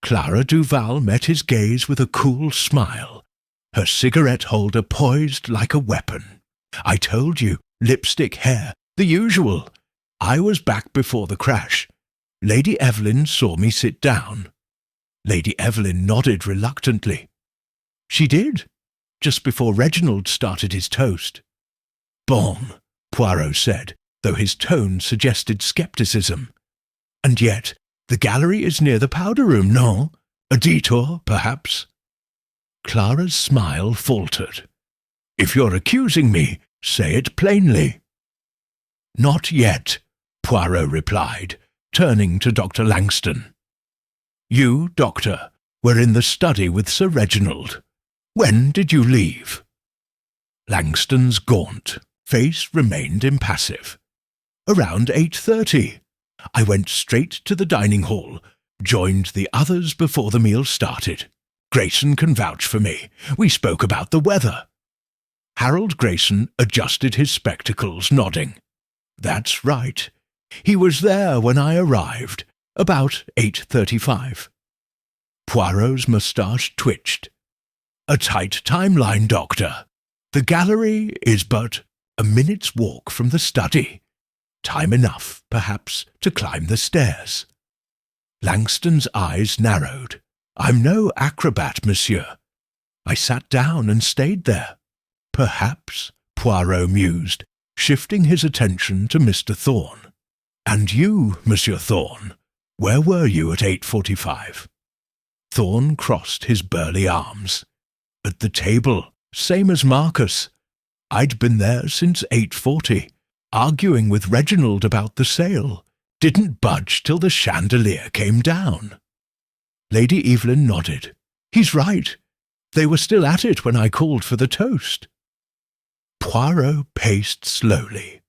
Clara Duval met his gaze with a cool smile, her cigarette holder poised like a weapon. I told you, lipstick, hair, the usual. I was back before the crash. Lady Evelyn saw me sit down. Lady Evelyn nodded reluctantly. She did, just before Reginald started his toast. Bon, Poirot said, though his tone suggested scepticism. And yet, the gallery is near the powder room, no? A detour, perhaps? Clara's smile faltered. If you're accusing me, say it plainly. Not yet, Poirot replied, turning to Dr. Langston. You, Doctor, were in the study with Sir Reginald. When did you leave? Langston's gaunt face remained impassive. Around 8:30. I went straight to the dining hall, joined the others before the meal started. Grayson can vouch for me. We spoke about the weather. Harold Grayson adjusted his spectacles, nodding. That's right. He was there when I arrived, about 8:35. Poirot's moustache twitched. A tight timeline, Doctor. The gallery is but a minute's walk from the study. Time enough, perhaps, to climb the stairs. Langston's eyes narrowed. I'm no acrobat, monsieur. I sat down and stayed there. Perhaps, Poirot mused, shifting his attention to Mr. Thorne. And you, Monsieur Thorne, where were you at 8:45? Thorne crossed his burly arms. At the table, same as Marcus. I'd been there since 8:40, arguing with Reginald about the sale. Didn't budge till the chandelier came down. Lady Evelyn nodded. He's right. They were still at it when I called for the toast. Poirot paced slowly,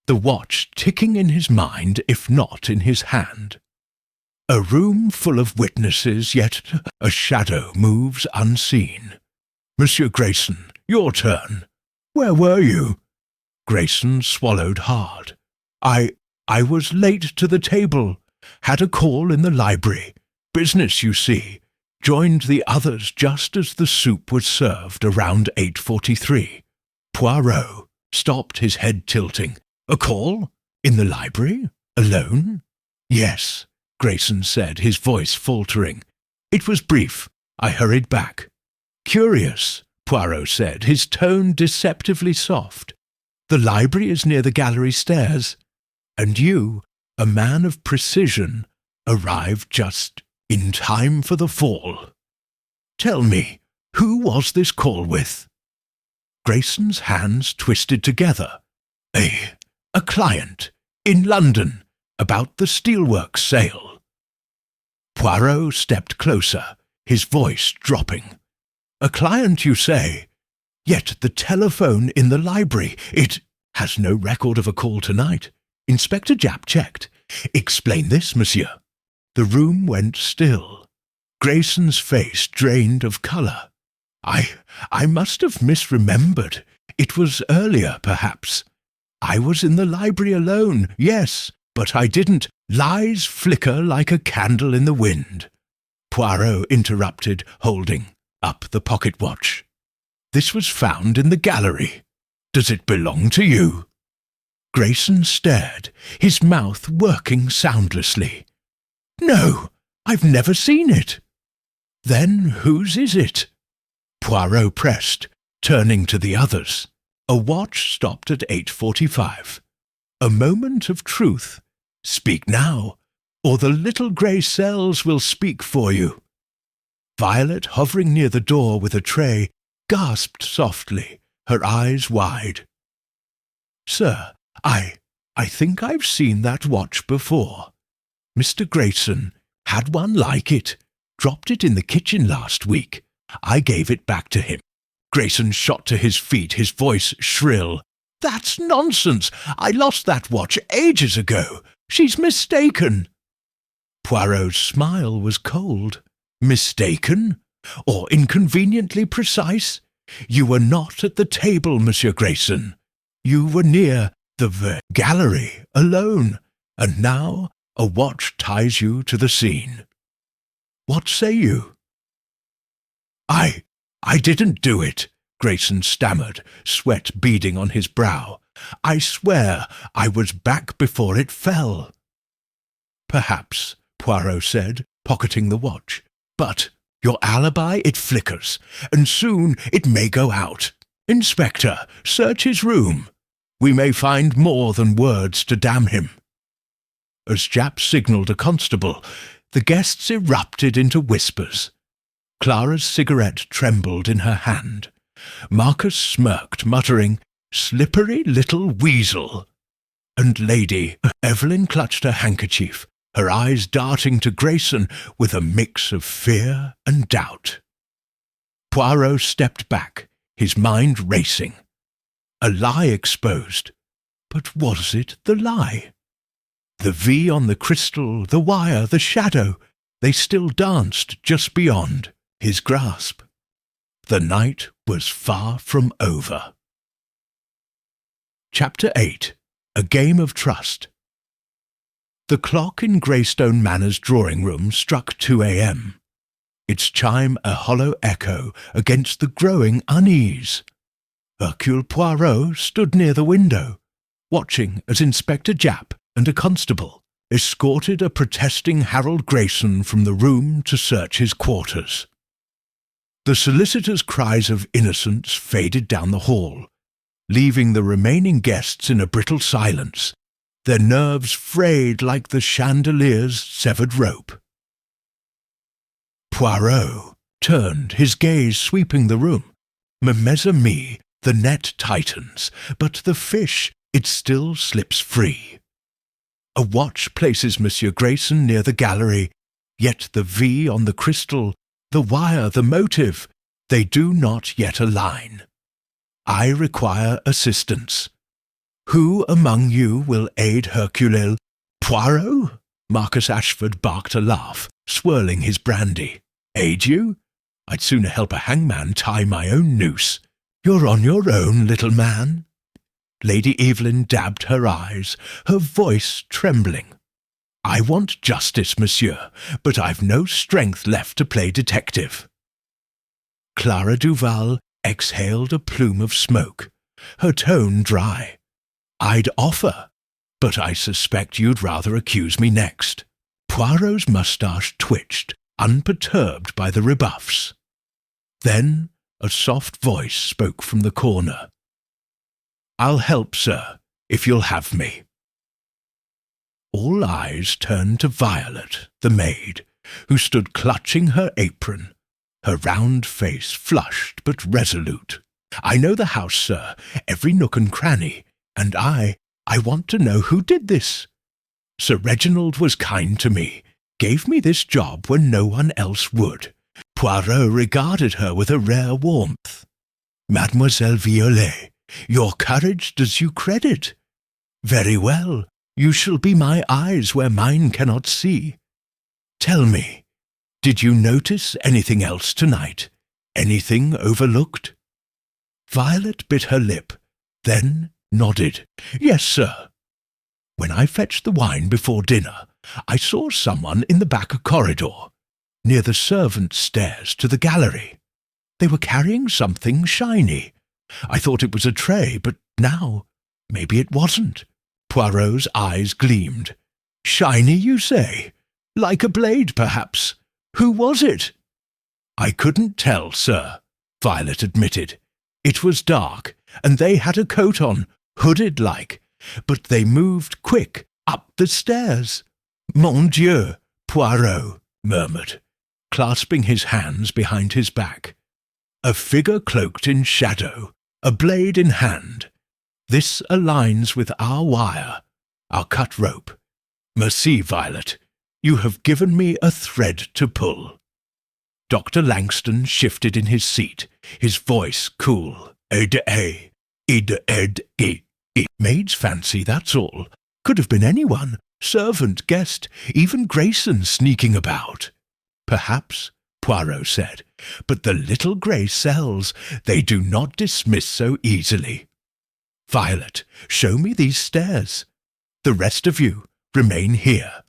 the watch ticking in his mind if not in his hand. A room full of witnesses, yet a shadow moves unseen. Monsieur Grayson, your turn. Where were you? Grayson swallowed hard. I was late to the table. Had a call in the library. Business, you see. Joined the others just as the soup was served around 8:43. Poirot stopped, his head tilting. A call? In the library? Alone? Yes, Grayson said, his voice faltering. It was brief. I hurried back. Curious, Poirot said, his tone deceptively soft. The library is near the gallery stairs, and you, a man of precision, arrived just in time for the fall. Tell me, who was this call with? Grayson's hands twisted together. A client, in London, about the steelworks sale. Poirot stepped closer, his voice dropping. A client, you say? Yet the telephone in the library, it has no record of a call tonight. Inspector Japp checked. Explain this, monsieur. The room went still. Grayson's face drained of colour. I must have misremembered. It was earlier, perhaps. I was in the library alone, yes, but I didn't. Lies flicker like a candle in the wind. Poirot interrupted, holding up the pocket watch. This was found in the gallery. Does it belong to you? Grayson stared, his mouth working soundlessly. No, I've never seen it. Then whose is it? Poirot pressed, turning to the others. A watch stopped at 8:45. A moment of truth. Speak now. or the little grey cells will speak for you." Violet, hovering near the door with a tray, gasped softly, her eyes wide. "Sir, I think I've seen that watch before. Mr. Grayson had one like it, dropped it in the kitchen last week. I gave it back to him." Grayson shot to his feet, his voice shrill. "That's nonsense! I lost that watch ages ago. She's mistaken." Poirot's smile was cold. "Mistaken? Or inconveniently precise? You were not at the table, Monsieur Grayson. You were near the gallery, alone, and now a watch ties you to the scene. What say you?" I didn't do it," Grayson stammered, sweat beading on his brow. "I swear I was back before it fell." "Perhaps," Poirot said, pocketing the watch. "But your alibi, it flickers, and soon it may go out. Inspector, search his room. We may find more than words to damn him." As Japp signalled a constable, the guests erupted into whispers. Clara's cigarette trembled in her hand. Marcus smirked, muttering, "Slippery little weasel." And Lady Evelyn clutched her handkerchief, her eyes darting to Grayson with a mix of fear and doubt. Poirot stepped back, his mind racing. A lie exposed. But was it the lie? The V on the crystal, the wire, the shadow, they still danced just beyond his grasp. The night was far from over. Chapter 8. A Game of Trust. The clock in Greystone Manor's drawing-room struck 2 a.m., its chime a hollow echo against the growing unease. Hercule Poirot stood near the window, watching as Inspector Japp and a constable escorted a protesting Harold Grayson from the room to search his quarters. The solicitor's cries of innocence faded down the hall, leaving the remaining guests in a brittle silence, their nerves frayed like the chandelier's severed rope. Poirot turned, his gaze sweeping the room. Mes amis, the net tightens, but the fish, it still slips free. A watch places Monsieur Grayson near the gallery, yet the V on the crystal, the wire, the motive, they do not yet align. I require assistance. Who among you will aid Hercule Poirot? Marcus Ashford barked a laugh, swirling his brandy. Aid you? I'd sooner help a hangman tie my own noose. You're on your own, little man. Lady Evelyn dabbed her eyes, her voice trembling. I want justice, monsieur, but I've no strength left to play detective. Clara Duval exhaled a plume of smoke, her tone dry. I'd offer, but I suspect you'd rather accuse me next. Poirot's moustache twitched, unperturbed by the rebuffs. Then a soft voice spoke from the corner. I'll help, sir, if you'll have me. All eyes turned to Violet, the maid, who stood clutching her apron, her round face flushed but resolute. I know the house, sir, every nook and cranny, and I want to know who did this. Sir Reginald was kind to me, gave me this job when no one else would. Poirot regarded her with a rare warmth. Mademoiselle Violet, your courage does you credit. Very well, you shall be my eyes where mine cannot see. Tell me, did you notice anything else tonight? Anything overlooked? Violet bit her lip, then nodded. Yes, sir. When I fetched the wine before dinner, I saw someone in the back corridor, near the servants' stairs to the gallery. They were carrying something shiny. I thought it was a tray, but now, maybe it wasn't. Poirot's eyes gleamed. Shiny, you say? Like a blade, perhaps. Who was it? I couldn't tell, sir, Violet admitted. It was dark, and they had a coat on, hooded like, but they moved quick up the stairs. Mon Dieu, Poirot murmured, clasping his hands behind his back. A figure cloaked in shadow, a blade in hand. This aligns with our wire, our cut rope. Merci, Violet. You have given me a thread to pull. Dr. Langston shifted in his seat, his voice cool. Maid's fancy, that's all. Could have been anyone, servant, guest, even Grayson sneaking about. Perhaps, Poirot said, but the little grey cells, they do not dismiss so easily. Violet, show me these stairs. The rest of you, remain here.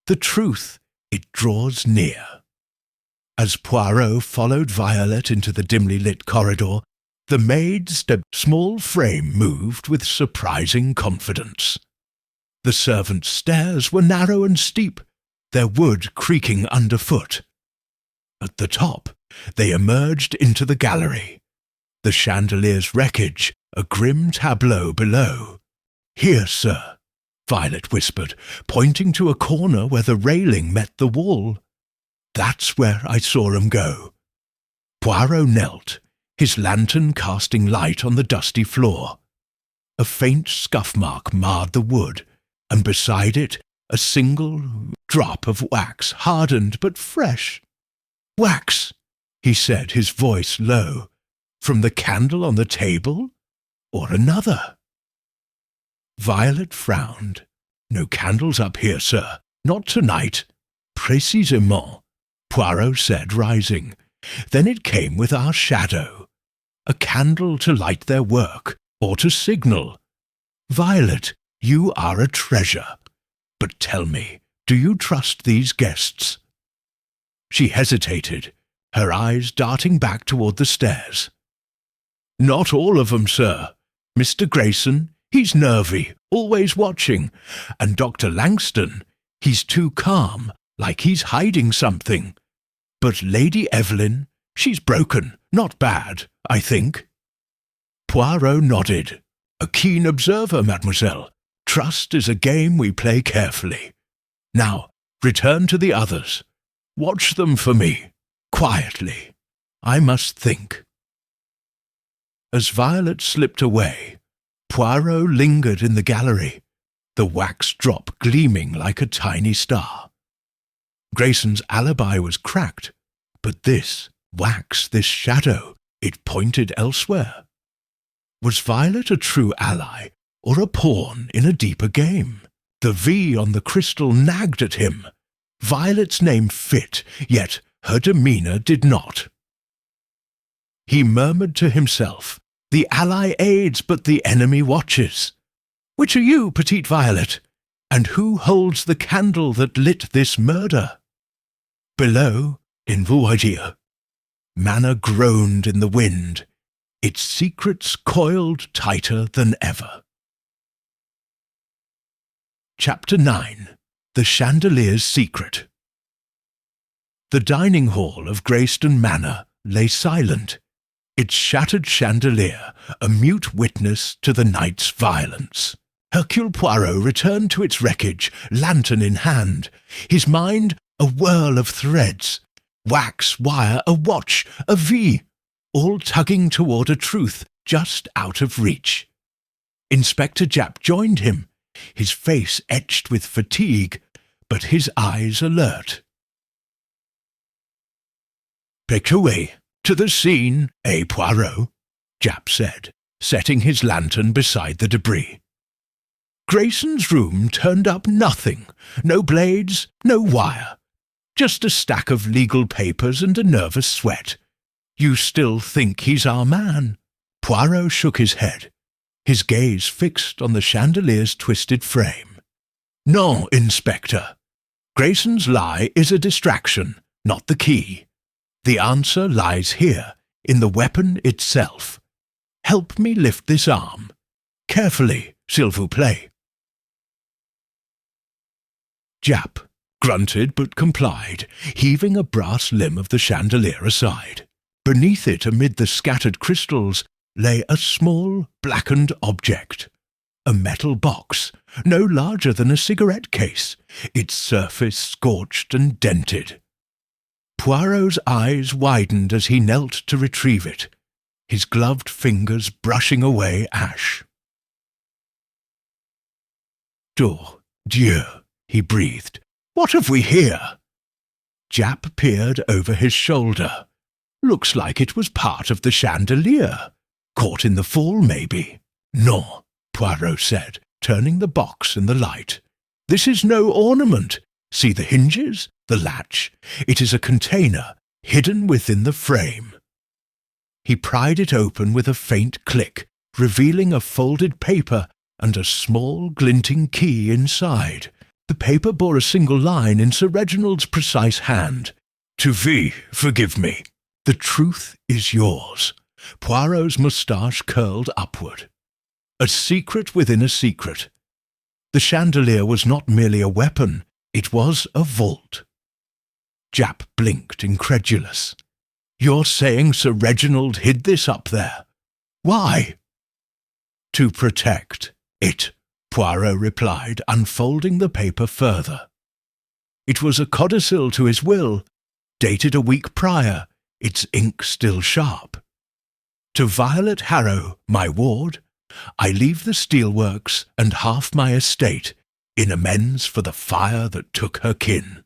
The truth, it draws near. As Poirot followed Violet into the dimly lit corridor, the maid's small frame moved with surprising confidence. The servants' stairs were narrow and steep, their wood creaking underfoot. At the top, they emerged into the gallery. The chandelier's wreckage, a grim tableau below. Here, sir, Violet whispered, pointing to a corner where the railing met the wall. That's where I saw 'em go. Poirot knelt, his lantern casting light on the dusty floor. A faint scuff mark marred the wood, and beside it a single drop of wax, hardened but fresh. Wax, he said, his voice low. From the candle on the table, or another? Violet frowned. No candles up here, sir. Not tonight. Précisément, Poirot said, rising. Then it came with our shadow. A candle to light their work, or to signal. Violet, you are a treasure. But tell me, do you trust these guests? She hesitated, her eyes darting back toward the stairs. Not all of 'em, sir. Mr. Grayson, he's nervy, always watching, and Dr. Langston, he's too calm, like he's hiding something. But Lady Evelyn, she's broken, not bad, I think. Poirot nodded. A keen observer, mademoiselle. Trust is a game we play carefully. Now, return to the others. Watch them for me, quietly. I must think. As Violet slipped away, Poirot lingered in the gallery, the wax drop gleaming like a tiny star. Grayson's alibi was cracked, but this wax, this shadow, it pointed elsewhere. Was Violet a true ally, or a pawn in a deeper game? The V on the crystal nagged at him. Violet's name fit, yet her demeanour did not. He murmured to himself, the ally aids, but the enemy watches. Which are you, petite Violet? And who holds the candle that lit this murder? Below, in Whodunnit, Manor groaned in the wind, its secrets coiled tighter than ever. Chapter 9. The Chandelier's Secret. The dining hall of Graston Manor lay silent, its shattered chandelier a mute witness to the night's violence. Hercule Poirot returned to its wreckage, lantern in hand, his mind a whirl of threads, wax, wire, a watch, a V, all tugging toward a truth just out of reach. Inspector Japp joined him, his face etched with fatigue, but his eyes alert. "Pick away, to the scene, Poirot?" Japp said, setting his lantern beside the debris. Grayson's room turned up nothing, no blades, no wire, just a stack of legal papers and a nervous sweat. You still think he's our man? Poirot shook his head, his gaze fixed on the chandelier's twisted frame. No, Inspector. Grayson's lie is a distraction, not the key. The answer lies here, in the weapon itself. Help me lift this arm. Carefully, s'il vous plaît. Japp grunted but complied, heaving a brass limb of the chandelier aside. Beneath it, amid the scattered crystals, lay a small, blackened object. A metal box, no larger than a cigarette case, its surface scorched and dented. Poirot's eyes widened as he knelt to retrieve it, his gloved fingers brushing away ash. "Oh, Dieu," he breathed. "What have we here?" Japp peered over his shoulder. "Looks like it was part of the chandelier. Caught in the fall, maybe." "No," Poirot said, turning the box in the light. "This is no ornament. See the hinges, the latch. It is a container, hidden within the frame." He pried it open with a faint click, revealing a folded paper and a small glinting key inside. The paper bore a single line in Sir Reginald's precise hand. "To V, forgive me. The truth is yours." Poirot's moustache curled upward. A secret within a secret. The chandelier was not merely a weapon, it was a vault. Japp blinked, incredulous. "You're saying Sir Reginald hid this up there? Why?" "To protect it," Poirot replied, unfolding the paper further. It was a codicil to his will, dated a week prior, its ink still sharp. "To Violet Harrow, my ward, I leave the steelworks and half my estate in amends for the fire that took her kin."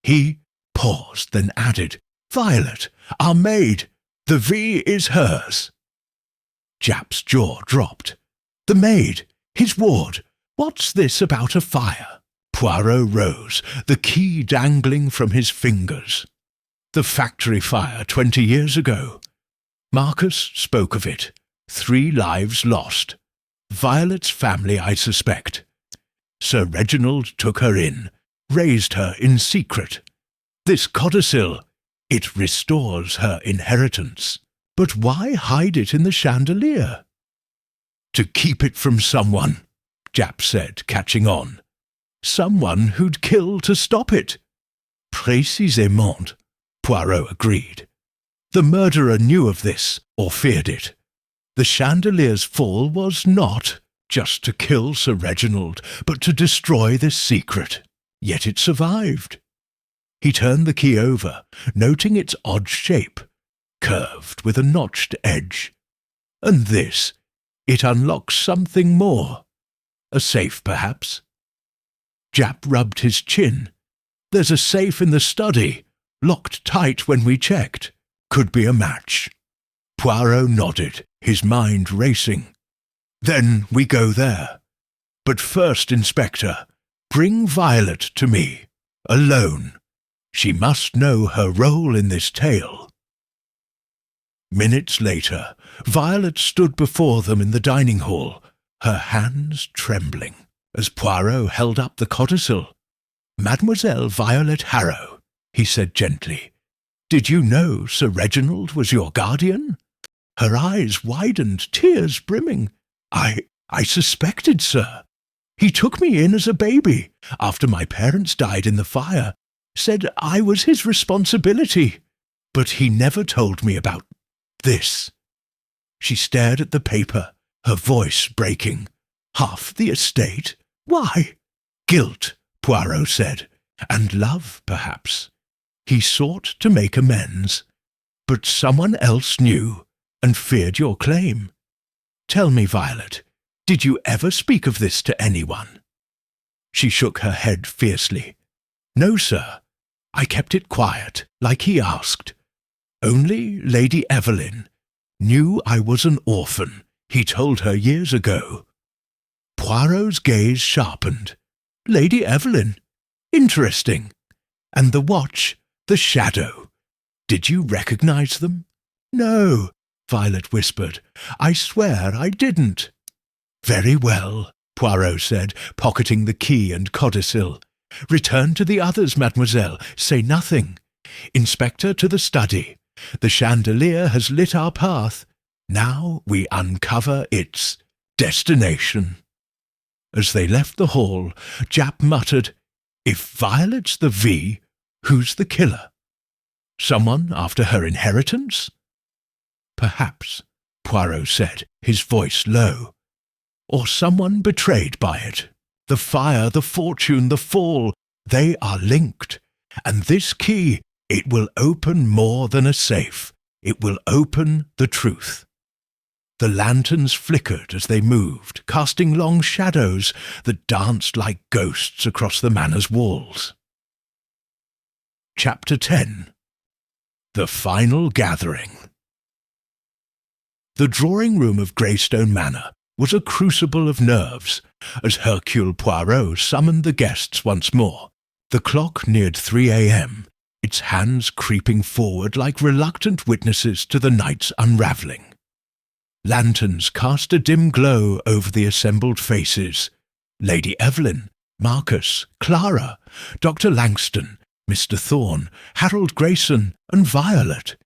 He paused, then added, "Violet, our maid, the V is hers." Japp's jaw dropped. "The maid, his ward, what's this about a fire?" Poirot rose, the key dangling from his fingers. "The factory fire 20 years ago. Marcus spoke of it. 3 lives lost. Violet's family, I suspect. Sir Reginald took her in, raised her in secret. This codicil, it restores her inheritance. But why hide it in the chandelier?" "To keep it from someone," Japp said, catching on. "Someone who'd kill to stop it." "Précisément," Poirot agreed. "The murderer knew of this, or feared it. The chandelier's fall was not just to kill Sir Reginald, but to destroy this secret. Yet it survived." He turned the key over, noting its odd shape, curved with a notched edge. "And this, it unlocks something more. A safe, perhaps?" Japp rubbed his chin. "There's a safe in the study, locked tight when we checked. Could be a match." Poirot nodded, his mind racing. "Then we go there. But first, Inspector, bring Violet to me, alone. She must know her role in this tale." Minutes later, Violet stood before them in the dining hall, her hands trembling, as Poirot held up the codicil. "Mademoiselle Violet Harrow," he said gently, "did you know Sir Reginald was your guardian?" Her eyes widened, tears brimming. I suspected, sir. He took me in as a baby, after my parents died in the fire, said I was his responsibility, but he never told me about this." She stared at the paper, her voice breaking. "Half the estate? Why?" "Guilt," Poirot said, "and love, perhaps. He sought to make amends, but someone else knew and feared your claim. Tell me, Violet, did you ever speak of this to anyone?" She shook her head fiercely. "No, sir. I kept it quiet, like he asked. Only Lady Evelyn knew I was an orphan. He told her years ago." Poirot's gaze sharpened. "Lady Evelyn? Interesting. And the watch, the shadow. Did you recognize them?" "No," Violet whispered. "I swear I didn't." "Very well," Poirot said, pocketing the key and codicil. "Return to the others, mademoiselle. Say nothing. Inspector, to the study. The chandelier has lit our path. Now we uncover its destination." As they left the hall, Japp muttered, "If Violet's the V, who's the killer? Someone after her inheritance?" "Perhaps," Poirot said, his voice low. or someone betrayed by it. The fire, the fortune, the fall, they are linked. And this key, it will open more than a safe. It will open the truth. The lanterns flickered as they moved, casting long shadows that danced like ghosts across the manor's walls. Chapter 10. The Final Gathering. The drawing-room of Greystone Manor was a crucible of nerves as Hercule Poirot summoned the guests once more. The clock neared 3 a.m., its hands creeping forward like reluctant witnesses to the night's unravelling. Lanterns cast a dim glow over the assembled faces. Lady Evelyn, Marcus, Clara, Dr. Langston, Mr. Thorne, Harold Grayson, and Violet,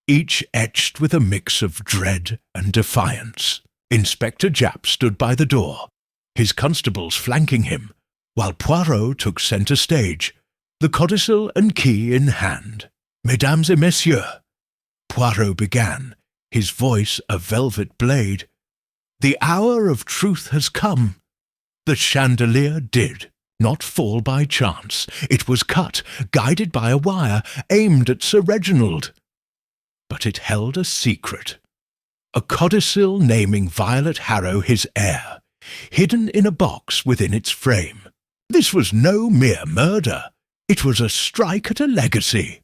each etched with a mix of dread and defiance. Inspector Japp stood by the door, his constables flanking him, while Poirot took centre stage, the codicil and key in hand. Mesdames et messieurs, Poirot began, his voice a velvet blade. The hour of truth has come. The chandelier did not fall by chance. It was cut, guided by a wire, aimed at Sir Reginald. But it held a secret. A codicil naming Violet Harrow his heir, hidden in a box within its frame. This was no mere murder. It was a strike at a legacy.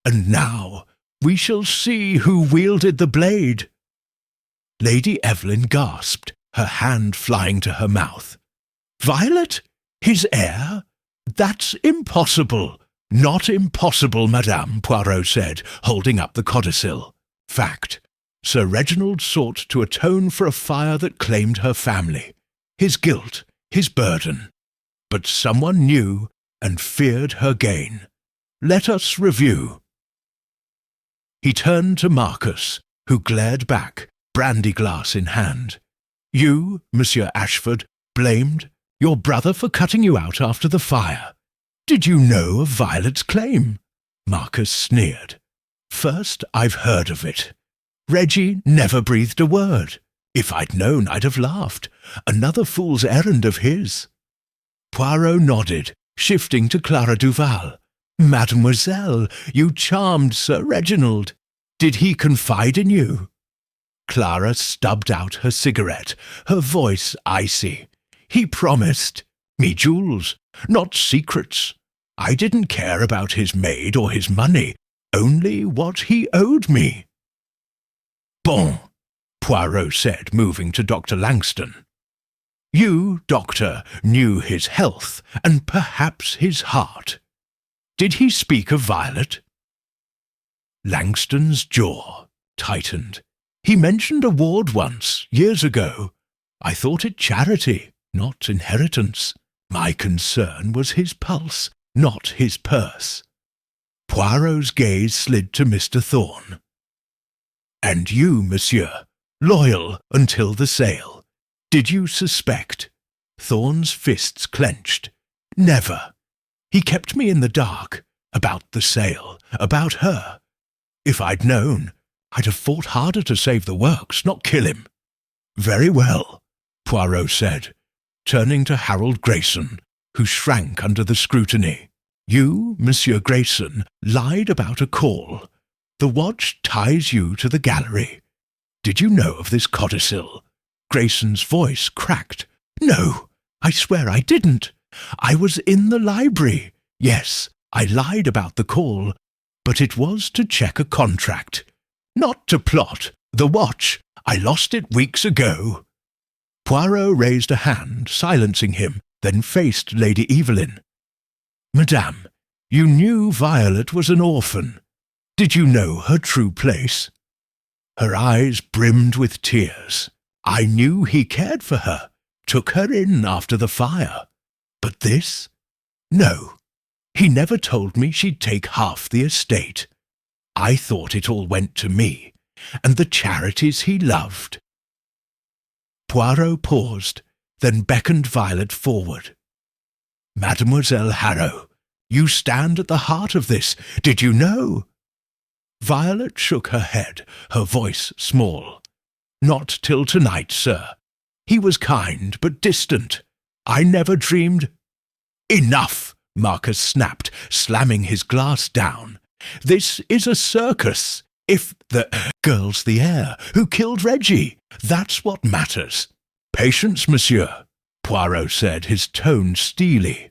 And now we shall see who wielded the blade. Lady Evelyn gasped, her hand flying to her mouth. Violet? His heir? That's impossible. Not impossible, Madame, Poirot said, holding up the codicil. Fact. Sir Reginald sought to atone for a fire that claimed her family, his guilt, his burden. But someone knew and feared her gain. Let us review. He turned to Marcus, who glared back, brandy glass in hand. You, Monsieur Ashford, blamed your brother for cutting you out after the fire. Did you know of Violet's claim? Marcus sneered. First, I've heard of it. Reggie never breathed a word. If I'd known, I'd have laughed. Another fool's errand of his. Poirot nodded, shifting to Clara Duval. Mademoiselle, you charmed Sir Reginald. Did he confide in you? Clara stubbed out her cigarette, her voice icy. He promised me jewels, not secrets. I didn't care about his maid or his money, only what he owed me. Bon, Poirot said, moving to Dr. Langston. You, Doctor, knew his health, and perhaps his heart. Did he speak of Violet? Langston's jaw tightened. He mentioned a ward once, years ago. I thought it charity, not inheritance. My concern was his pulse, not his purse. Poirot's gaze slid to Mr. Thorne. And you, monsieur, loyal until the sale. Did you suspect? Thorne's fists clenched. Never. He kept me in the dark, about the sale, about her. If I'd known, I'd have fought harder to save the works, not kill him. Very well, Poirot said, turning to Harold Grayson, who shrank under the scrutiny. You, Monsieur Grayson, lied about a call. The watch ties you to the gallery. Did you know of this codicil? Grayson's voice cracked. No, I swear I didn't. I was in the library. Yes, I lied about the call, but it was to check a contract. Not to plot. The watch. I lost it weeks ago. Poirot raised a hand, silencing him, then faced Lady Evelyn. Madame, you knew Violet was an orphan. Did you know her true place? Her eyes brimmed with tears. I knew he cared for her, took her in after the fire. But this? No. He never told me she'd take half the estate. I thought it all went to me, and the charities he loved. Poirot paused, then beckoned Violet forward. Mademoiselle Harrow, you stand at the heart of this. Did you know? Violet shook her head, her voice small. Not till tonight, sir. He was kind but distant. I never dreamed—" "Enough!" Marcus snapped, slamming his glass down. "This is a circus. If the girl's the heir who killed Reggie, that's what matters." "Patience, monsieur," Poirot said, his tone steely.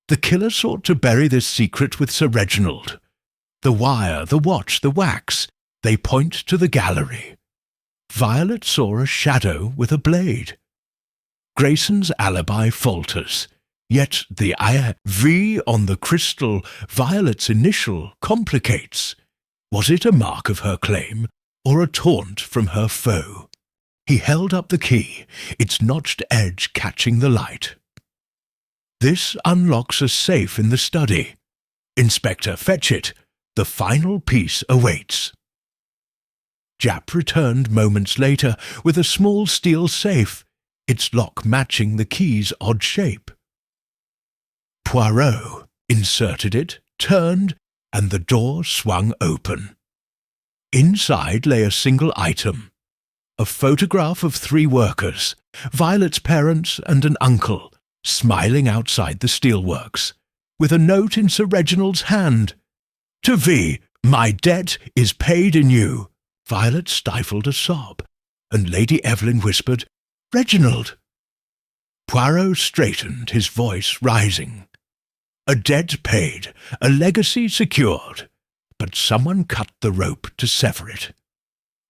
"The killer sought to bury this secret with Sir Reginald. The wire, the watch, the wax, they point to the gallery. Violet saw a shadow with a blade. Grayson's alibi falters, yet the V on the crystal, Violet's initial, complicates. Was it a mark of her claim, or a taunt from her foe?" He held up the key, its notched edge catching the light. "This unlocks a safe in the study. Inspector, fetch it. The final piece awaits." Japp returned moments later with a small steel safe, its lock matching the key's odd shape. Poirot inserted it, turned, and the door swung open. Inside lay a single item: a photograph of 3 workers, Violet's parents and an uncle, smiling outside the steelworks, with a note in Sir Reginald's hand. "To V, my debt is paid in you." Violet stifled a sob, and Lady Evelyn whispered, "Reginald." Poirot straightened, his voice rising. "A debt paid, a legacy secured, but someone cut the rope to sever it."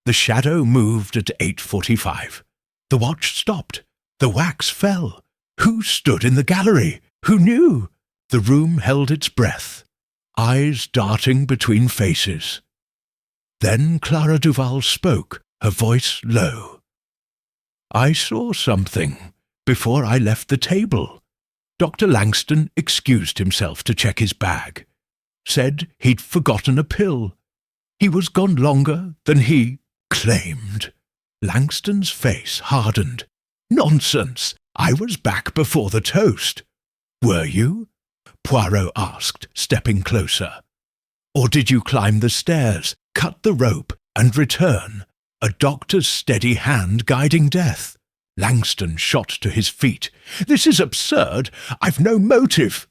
The shadow moved at 8:45. The watch stopped. The wax fell. Who stood in the gallery? Who knew? The room held its breath, eyes darting between faces. Then Clara Duval spoke, her voice low. "I saw something before I left the table." Dr. Langston excused himself to check his bag. Said he'd forgotten a pill. He was gone longer than he claimed. Langston's face hardened. "Nonsense! I was back before the toast." "Were you?" Poirot asked, stepping closer. "Or did you climb the stairs, cut the rope, and return, a doctor's steady hand guiding death?" Langston shot to his feet. "This is absurd! I've no motive."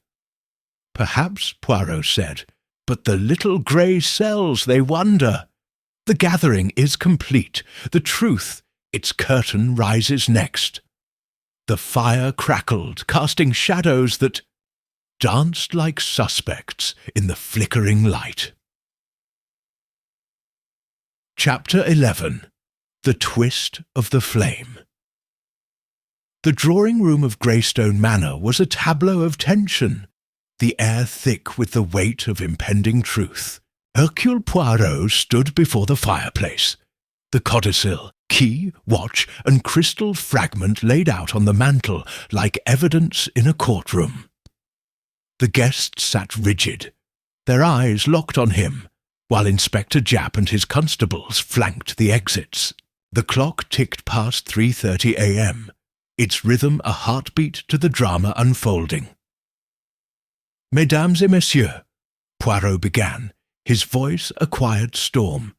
"Perhaps," Poirot said, "but the little grey cells, they wonder. The gathering is complete. The truth, its curtain rises next." The fire crackled, casting shadows that danced like suspects in the flickering light. Chapter 11. The Twist of the Flame. The drawing-room of Greystone Manor was a tableau of tension, the air thick with the weight of impending truth. Hercule Poirot stood before the fireplace. The codicil, key, watch, and crystal fragment laid out on the mantel like evidence in a courtroom. The guests sat rigid, their eyes locked on him, while Inspector Japp and his constables flanked the exits. The clock ticked past 3:30 a.m., its rhythm a heartbeat to the drama unfolding. "Mesdames et messieurs," Poirot began, his voice a quiet storm.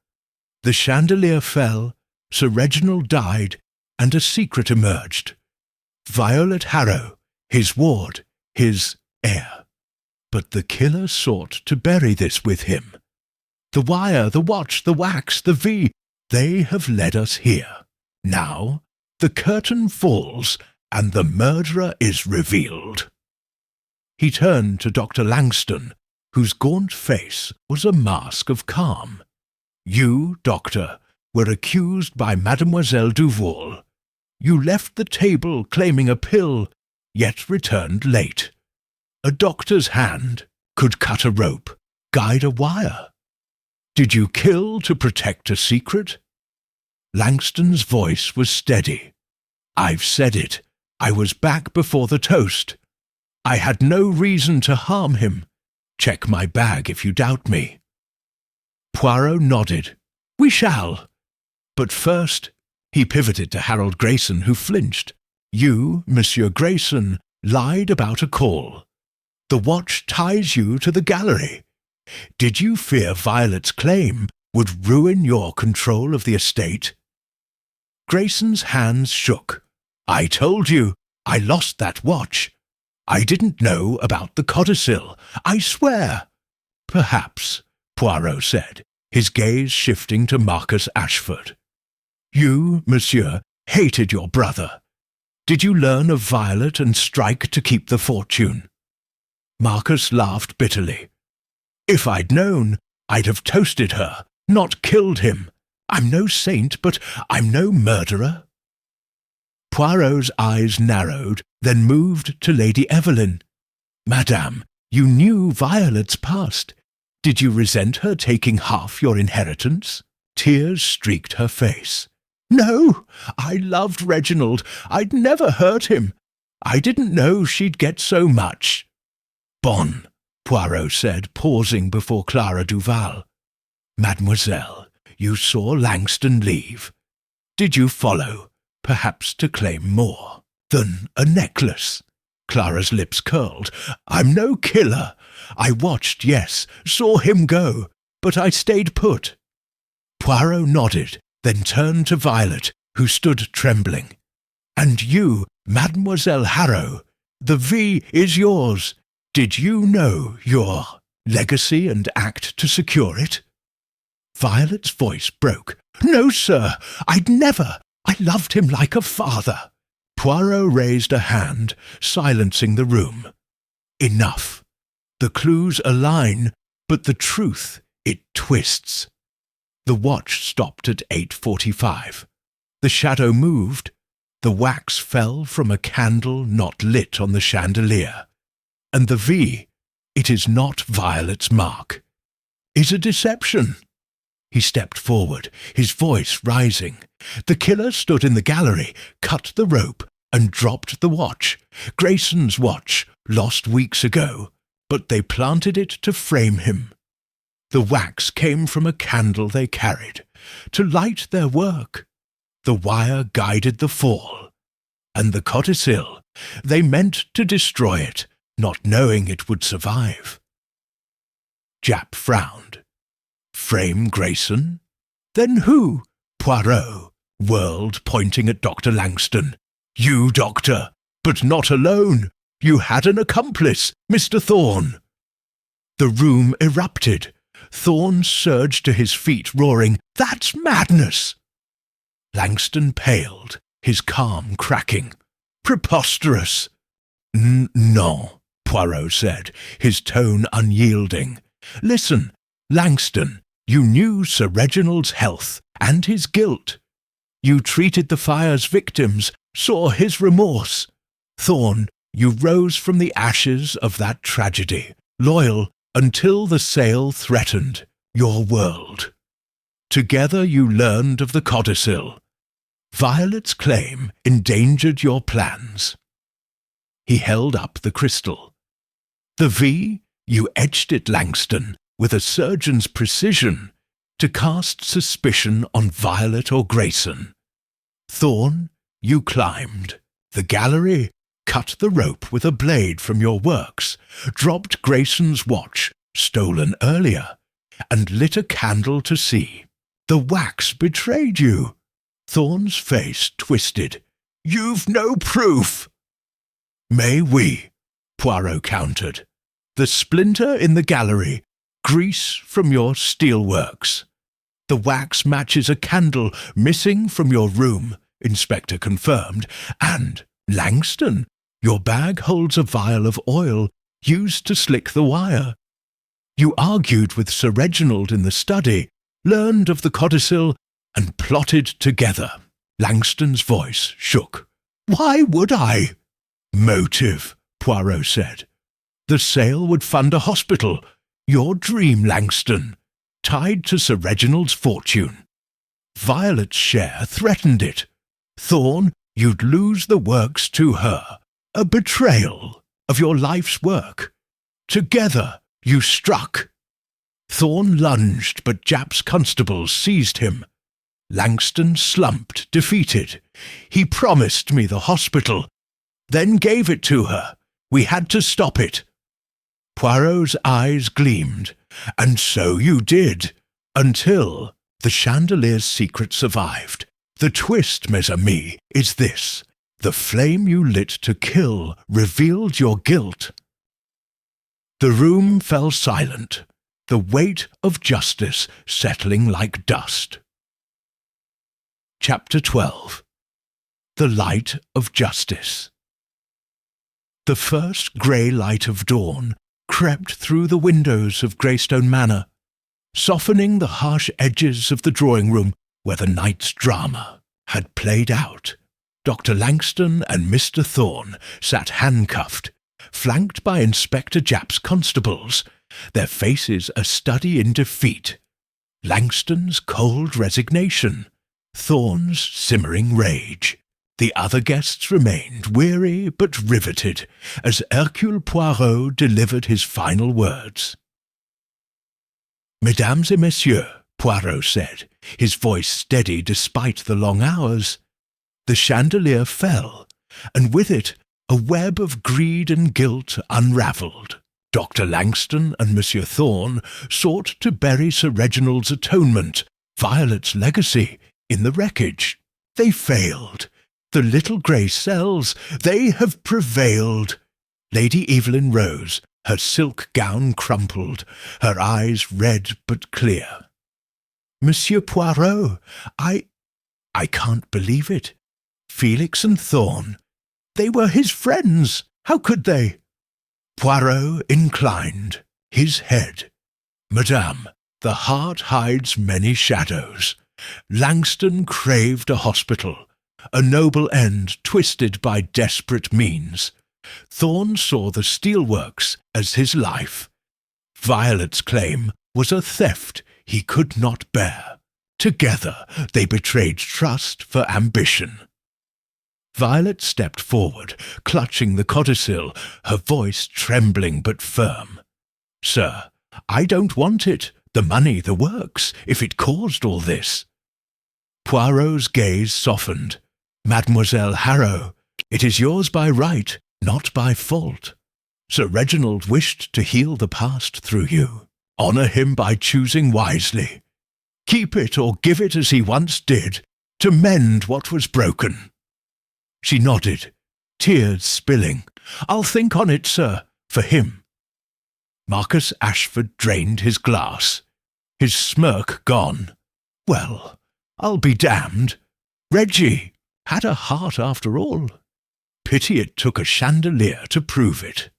"The chandelier fell, Sir Reginald died, and a secret emerged. Violet Harrow, his ward, his heir. But the killer sought to bury this with him. The wire, the watch, the wax, the V, they have led us here. Now the curtain falls, and the murderer is revealed." He turned to Dr. Langston, whose gaunt face was a mask of calm. "You, doctor, were accused by Mademoiselle Duval. You left the table claiming a pill, yet returned late. A doctor's hand could cut a rope, guide a wire. Did you kill to protect a secret?" Langston's voice was steady. "I've said it. I was back before the toast. I had no reason to harm him. Check my bag if you doubt me." Poirot nodded. "We shall. But first," he pivoted to Harold Grayson, who flinched. "You, Monsieur Grayson, lied about a call. The watch ties you to the gallery. Did you fear Violet's claim would ruin your control of the estate?" Grayson's hands shook. I told you, I lost that watch. I didn't know about the codicil, I swear. Perhaps, Poirot said, his gaze shifting to Marcus Ashford. You, monsieur, hated your brother. Did you learn of Violet and strike to keep the fortune? Marcus laughed bitterly. If I'd known, I'd have toasted her, not killed him. I'm no saint, but I'm no murderer. Poirot's eyes narrowed, then moved to Lady Evelyn. Madame, you knew Violet's past. Did you resent her taking half your inheritance? Tears streaked her face. No, I loved Reginald. I'd never hurt him. I didn't know she'd get so much. Bon, Poirot said, pausing before Clara Duval. Mademoiselle, you saw Langston leave. Did you follow, perhaps to claim more than a necklace? Clara's lips curled. I'm no killer. I watched, yes, saw him go, but I stayed put. Poirot nodded, then turned to Violet, who stood trembling. And you, Mademoiselle Harrow, the V is yours. Did you know your legacy and act to secure it? Violet's voice broke. No, sir, I'd never. I loved him like a father. Poirot raised a hand, silencing the room. Enough. The clues align, but the truth, it twists. The watch stopped at 8:45. The shadow moved. The wax fell from a candle not lit on the chandelier. And the V, it is not Violet's mark, is a deception. He stepped forward, his voice rising. The killer stood in the gallery, cut the rope, and dropped the watch. Grayson's watch, lost weeks ago, but they planted it to frame him. The wax came from a candle they carried, to light their work. The wire guided the fall. And the codicil, they meant to destroy it, not knowing it would survive. Japp frowned. Frame Grayson? Then who? Poirot whirled, pointing at Dr. Langston. You, Doctor, but not alone. You had an accomplice, Mr. Thorne. The room erupted. Thorne surged to his feet, roaring, That's madness! Langston paled, his calm cracking. Preposterous! No, Poirot said, his tone unyielding. Listen, Langston, you knew Sir Reginald's health and his guilt. You treated the fire's victims, saw his remorse. Thorne, you rose from the ashes of that tragedy, loyal until the sale threatened your world. Together you learned of the codicil. Violet's claim endangered your plans. He held up the crystal. The V, you etched it, Langston, with a surgeon's precision, to cast suspicion on Violet or Grayson. Thorne, you climbed the gallery, cut the rope with a blade from your works, dropped Grayson's watch, stolen earlier, and lit a candle to see. The wax betrayed you. Thorne's face twisted. You've no proof. Mais oui, Poirot countered. The splinter in the gallery, grease from your steelworks. The wax matches a candle missing from your room, Inspector confirmed, and, Langston, your bag holds a vial of oil used to slick the wire. You argued with Sir Reginald in the study, learned of the codicil, and plotted together. Langston's voice shook. Why would I? Motive, Poirot said. The sale would fund a hospital. Your dream, Langston, tied to Sir Reginald's fortune. Violet's share threatened it. Thorne, you'd lose the works to her. A betrayal of your life's work. Together you struck. Thorne lunged, but Japp's constables seized him. Langston slumped, defeated. He promised me the hospital, then gave it to her. We had to stop it. Poirot's eyes gleamed. And so you did, until the chandelier's secret survived. The twist, mes amis, is this. The flame you lit to kill revealed your guilt. The room fell silent, the weight of justice settling like dust. Chapter 12. The Light of Justice. The first grey light of dawn crept through the windows of Greystone Manor, softening the harsh edges of the drawing-room where the night's drama had played out. Dr. Langston and Mr. Thorne sat handcuffed, flanked by Inspector Japp's constables, their faces a study in defeat. Langston's cold resignation, Thorne's simmering rage. The other guests remained weary but riveted as Hercule Poirot delivered his final words. "Mesdames et messieurs," Poirot said, his voice steady despite the long hours. The chandelier fell, and with it a web of greed and guilt unravelled. Dr. Langston and Monsieur Thorne sought to bury Sir Reginald's atonement, Violet's legacy, in the wreckage. They failed. The little grey cells, they have prevailed. Lady Evelyn rose, her silk gown crumpled, her eyes red but clear. "Monsieur Poirot, I can't believe it. Felix and Thorne, they were his friends. How could they?" Poirot inclined his head. "Madame, the heart hides many shadows. Langston craved a hospital, a noble end twisted by desperate means. Thorne saw the steelworks as his life. Violet's claim was a theft he could not bear. Together they betrayed trust for ambition." Violet stepped forward, clutching the codicil, her voice trembling but firm. "Sir, I don't want it, the money, the works, if it caused all this." Poirot's gaze softened. "Mademoiselle Harrow, it is yours by right, not by fault. Sir Reginald wished to heal the past through you. Honour him by choosing wisely. Keep it or give it as he once did, to mend what was broken." She nodded, tears spilling. "I'll think on it, sir, for him." Marcus Ashford drained his glass, his smirk gone. "Well, I'll be damned. Reggie had a heart after all. Pity it took a chandelier to prove it."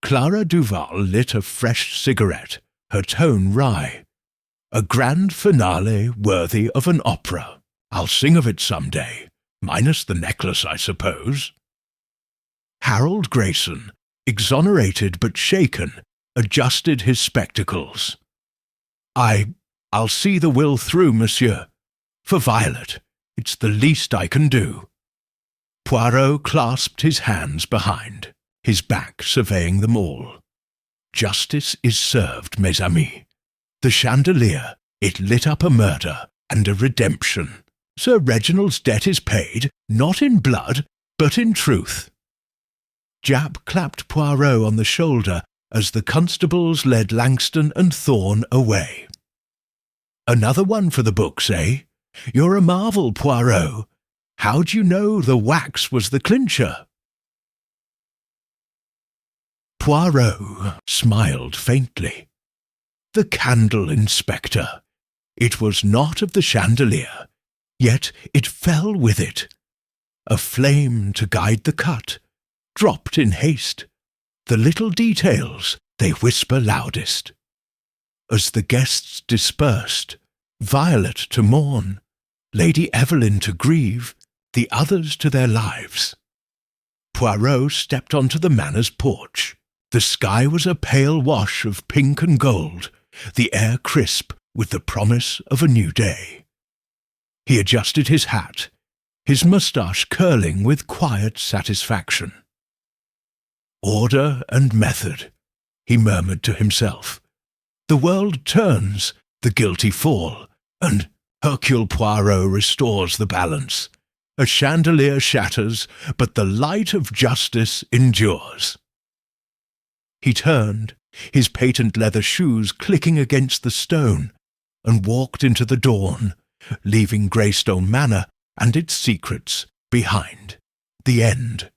Clara Duval lit a fresh cigarette, her tone wry. "A grand finale worthy of an opera. I'll sing of it some day, minus the necklace, I suppose." Harold Grayson, exonerated but shaken, adjusted his spectacles. I'll see the will through, monsieur. For Violet, it's the least I can do." Poirot clasped his hands behind, his back surveying them all. "Justice is served, mes amis. The chandelier, it lit up a murder and a redemption. Sir Reginald's debt is paid, not in blood, but in truth." Japp clapped Poirot on the shoulder as the constables led Langston and Thorne away. "Another one for the books, eh? You're a marvel, Poirot. How'd you know the wax was the clincher?" Poirot smiled faintly. "The candle, Inspector. It was not of the chandelier, yet it fell with it. A flame to guide the cut, dropped in haste. The little details, they whisper loudest. As the guests dispersed, Violet to mourn, Lady Evelyn to grieve, the others to their lives. Poirot stepped onto the manor's porch. The sky was a pale wash of pink and gold, the air crisp with the promise of a new day. He adjusted his hat, his moustache curling with quiet satisfaction. "Order and method," he murmured to himself. "The world turns, the guilty fall, and Hercule Poirot restores the balance. A chandelier shatters, but the light of justice endures." He turned, his patent leather shoes clicking against the stone, and walked into the dawn, leaving Greystone Manor and its secrets behind, the end.